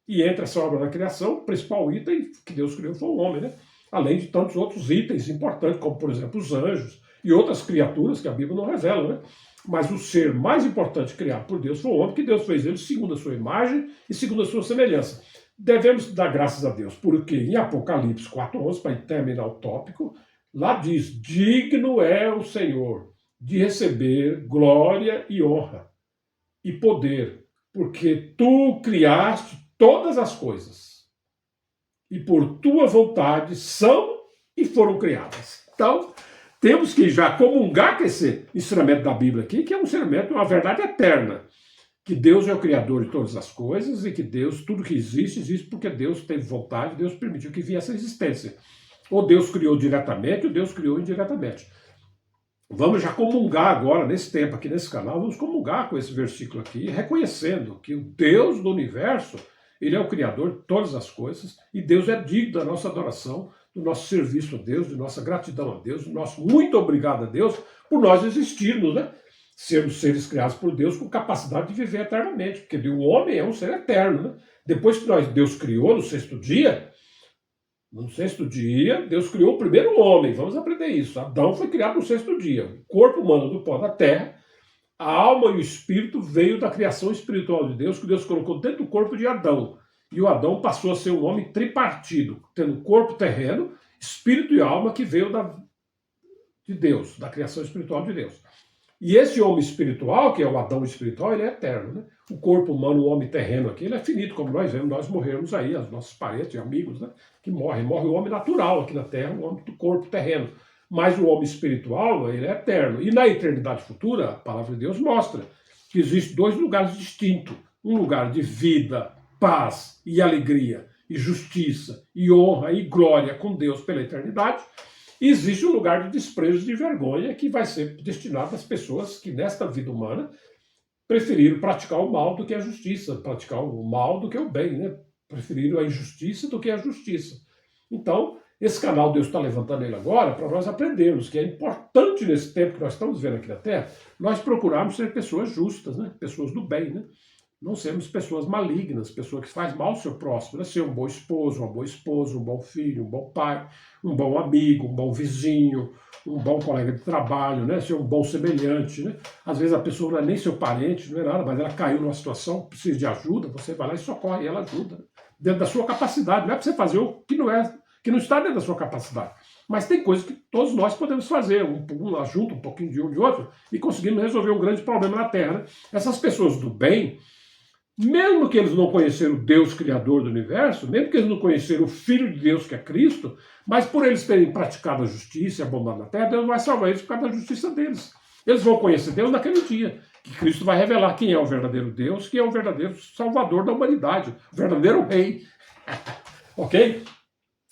E entre essa obra da criação, o principal item que Deus criou foi o homem, né? Além de tantos outros itens importantes, como por exemplo os anjos e outras criaturas que a Bíblia não revela, né? Mas o ser mais importante criado por Deus foi o homem, que Deus fez ele segundo a sua imagem e segundo a sua semelhança. Devemos dar graças a Deus, porque em Apocalipse 4:11, para terminar o tópico, lá diz, digno é o Senhor de receber glória e honra e poder, porque tu criaste todas as coisas e por tua vontade são e foram criadas. Então, temos que já comungar com esse ensinamento da Bíblia aqui, que é um ensinamento, uma verdade eterna, que Deus é o Criador de todas as coisas e que Deus, tudo que existe, existe porque Deus teve vontade, Deus permitiu que viesse a existência. Ou Deus criou diretamente, ou Deus criou indiretamente. Vamos já comungar agora, nesse tempo aqui nesse canal, vamos comungar com esse versículo aqui, reconhecendo que o Deus do universo, ele é o Criador de todas as coisas e Deus é digno da nossa adoração, do nosso serviço a Deus, de nossa gratidão a Deus, do nosso muito obrigado a Deus por nós existirmos, né? Sermos seres criados por Deus com capacidade de viver eternamente, porque o homem é um ser eterno, né? Depois que Deus criou no sexto dia, Deus criou o primeiro homem, vamos aprender isso. Adão foi criado no sexto dia, o corpo humano do pó da terra, a alma e o espírito veio da criação espiritual de Deus, que Deus colocou dentro do corpo de Adão. E o Adão passou a ser um homem tripartido, tendo corpo terreno, espírito e alma, que veio de Deus, da criação espiritual de Deus. E esse homem espiritual, que é o Adão espiritual, ele é eterno, né? O corpo humano, o homem terreno aqui, ele é finito, como nós vemos, nós morremos aí, os nossos parentes e amigos, né? Que morrem. Morre o homem natural aqui na Terra, o homem do corpo terreno. Mas o homem espiritual, ele é eterno. E na eternidade futura, a palavra de Deus mostra que existem dois lugares distintos. Um lugar de vida, paz e alegria, e justiça, e honra e glória com Deus pela eternidade. E existe um lugar de desprezo e de vergonha que vai ser destinado às pessoas que nesta vida humana preferiram praticar o mal do que a justiça, praticar o mal do que o bem, né? Preferiram a injustiça do que a justiça. Então, esse canal Deus está levantando ele agora para nós aprendermos que é importante nesse tempo que nós estamos vivendo aqui na Terra, nós procurarmos ser pessoas justas, né? Pessoas do bem, né? Não sermos pessoas malignas, pessoas que fazem mal ao seu próximo, né? Ser um bom esposo, uma boa esposa, um bom filho, um bom pai, um bom amigo, um bom vizinho, um bom colega de trabalho, né? Ser um bom semelhante, né? Às vezes a pessoa não é nem seu parente, não é nada, mas ela caiu numa situação, precisa de ajuda, você vai lá e socorre, e ela ajuda, né? Dentro da sua capacidade, não é para você fazer o que não está dentro da sua capacidade. Mas tem coisas que todos nós podemos fazer, um ajuda um pouquinho de um de outro, e conseguimos resolver um grande problema na Terra, né? Essas pessoas do bem, mesmo que eles não conheceram o Deus Criador do universo, mesmo que eles não conheceram o Filho de Deus, que é Cristo, mas por eles terem praticado a justiça e a bondade na terra, Deus vai salvar eles por causa da justiça deles. Eles vão conhecer Deus naquele dia, que Cristo vai revelar quem é o verdadeiro Deus, quem é o verdadeiro Salvador da humanidade, o verdadeiro Rei. Ok?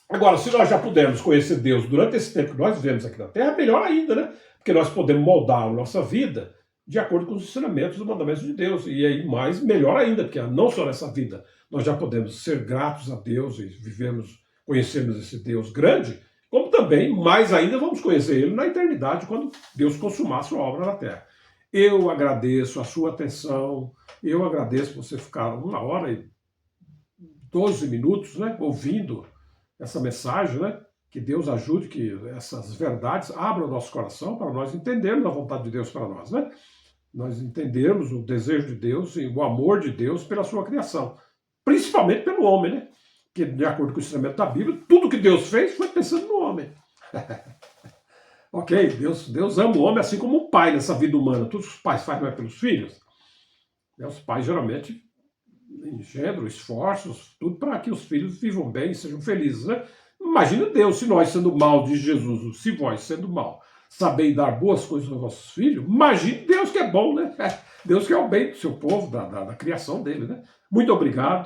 Agora, se nós já pudermos conhecer Deus durante esse tempo que nós vivemos aqui na Terra, melhor ainda, né? Porque nós podemos moldar a nossa vida de acordo com os ensinamentos e mandamentos de Deus. E aí, melhor ainda, porque não só nessa vida nós já podemos ser gratos a Deus e conhecermos esse Deus grande, como também, mais ainda, vamos conhecer Ele na eternidade, quando Deus consumar a sua obra na Terra. Eu agradeço a sua atenção, eu agradeço você ficar 1 hora e 12 minutos, né, ouvindo essa mensagem, né? Que Deus ajude que essas verdades abram o nosso coração para nós entendermos a vontade de Deus para nós, né? Nós entendermos o desejo de Deus e o amor de Deus pela sua criação, principalmente pelo homem, né? Que, de acordo com o ensinamento da Bíblia, tudo que Deus fez foi pensando no homem. Ok? Deus ama o homem assim como um pai nessa vida humana. Todos os pais fazem pelos filhos. Os pais geralmente engendram esforços, tudo para que os filhos vivam bem e sejam felizes, né? Imagina Deus, se nós sendo mal, diz Jesus, se vós sendo mal, sabeis dar boas coisas aos vossos filhos, imagine Deus que é bom, né? Deus que é o bem do seu povo, da criação dele, né? Muito obrigado.